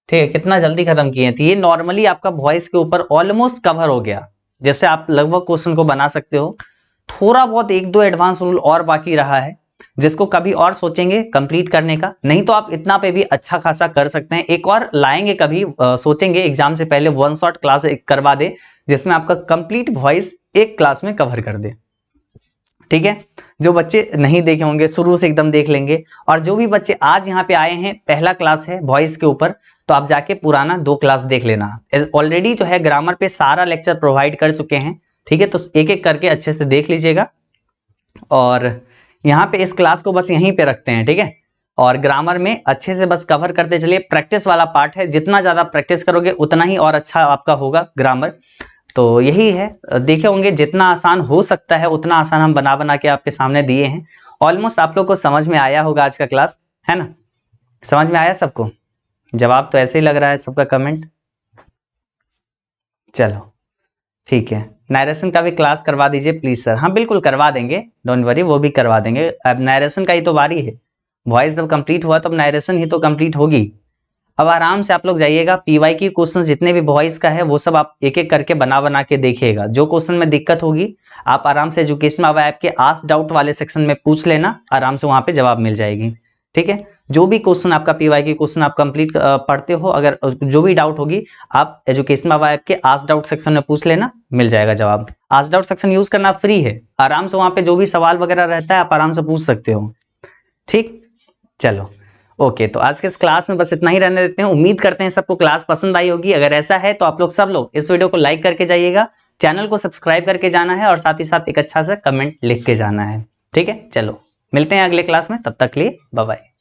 ठीक है, कितना जल्दी खत्म किए हैं। तो ये नॉर्मली आपका वॉइस के ऊपर ऑलमोस्ट कवर हो गया, जैसे आप लगभग क्वेश्चन को बना सकते हो। थोड़ा बहुत एक दो एडवांस रूल और बाकी रहा है, जिसको कभी और सोचेंगे कंप्लीट करने का, नहीं तो आप इतना पे भी अच्छा खासा कर सकते हैं। एक और लाएंगे कभी, सोचेंगे एग्जाम से पहले 1 शॉट क्लास करवा दे, जिसमें आपका कंप्लीट वॉइस एक क्लास में कवर कर दे, ठीक है। जो बच्चे नहीं देखे होंगे शुरू से एकदम देख लेंगे, और जो भी बच्चे आज यहाँ पे आए हैं, पहला क्लास है वॉइस के ऊपर, तो आप जाके पुराना 2 क्लास देख लेना। ऑलरेडी जो है ग्रामर पे सारा लेक्चर प्रोवाइड कर चुके हैं, ठीक है, तो एक एक करके अच्छे से देख लीजिएगा। और यहाँ पे इस क्लास को बस यहीं पे रखते हैं, ठीक है। और ग्रामर में अच्छे से बस कवर करते चलिए, प्रैक्टिस वाला पार्ट है, जितना ज्यादा प्रैक्टिस करोगे उतना ही और अच्छा आपका होगा ग्रामर। तो यही है, देखे होंगे जितना आसान हो सकता है उतना आसान हम बना बना के आपके सामने दिए हैं। ऑलमोस्ट आप लोग को समझ में आया होगा आज का क्लास, है ना? समझ में आया सबको? जवाब तो ऐसे ही लग रहा है सबका कमेंट। चलो ठीक है, नरेशन का भी क्लास करवा दीजिए प्लीज सर। हाँ बिल्कुल करवा देंगे, डोंट वरी, वो भी करवा देंगे। अब नरेशन का ही तो बारी है, वॉइस जब कंप्लीट हुआ तब नरेशन ही तो कंप्लीट होगी। अब आराम से आप लोग जाइएगा, पीवाई की क्वेश्चन जितने भी वॉइस का है वो सब आप एक एक करके बना बना के देखिएगा। जो क्वेश्चन में दिक्कत होगी आप आराम से एजुकेशन अब ऐप के आस्क डाउट वाले सेक्शन में पूछ लेना, आराम से वहां पे जवाब मिल जाएगी, ठीक है। जो भी क्वेश्चन आपका पीवाई की क्वेश्चन आप कंप्लीट पढ़ते हो, अगर जो भी डाउट होगी आप एजुकेशन अब ऐप के आस्क डाउट सेक्शन में पूछ लेना, मिल जाएगा जवाब। आस्क डाउट सेक्शन यूज करना फ्री है, आराम से वहां पे जो भी सवाल वगैरह रहता है आप आराम से पूछ सकते हो, ठीक। चलो ओके, तो आज के इस क्लास में बस इतना ही रहने देते हैं। उम्मीद करते हैं सबको क्लास पसंद आई होगी। अगर ऐसा है तो आप लोग सब लोग इस वीडियो को लाइक करके जाइएगा, चैनल को सब्सक्राइब करके जाना है और साथ ही साथ एक अच्छा सा कमेंट लिख के जाना है, ठीक है। चलो मिलते हैं अगले क्लास में, तब तक के लिए बाय बाय।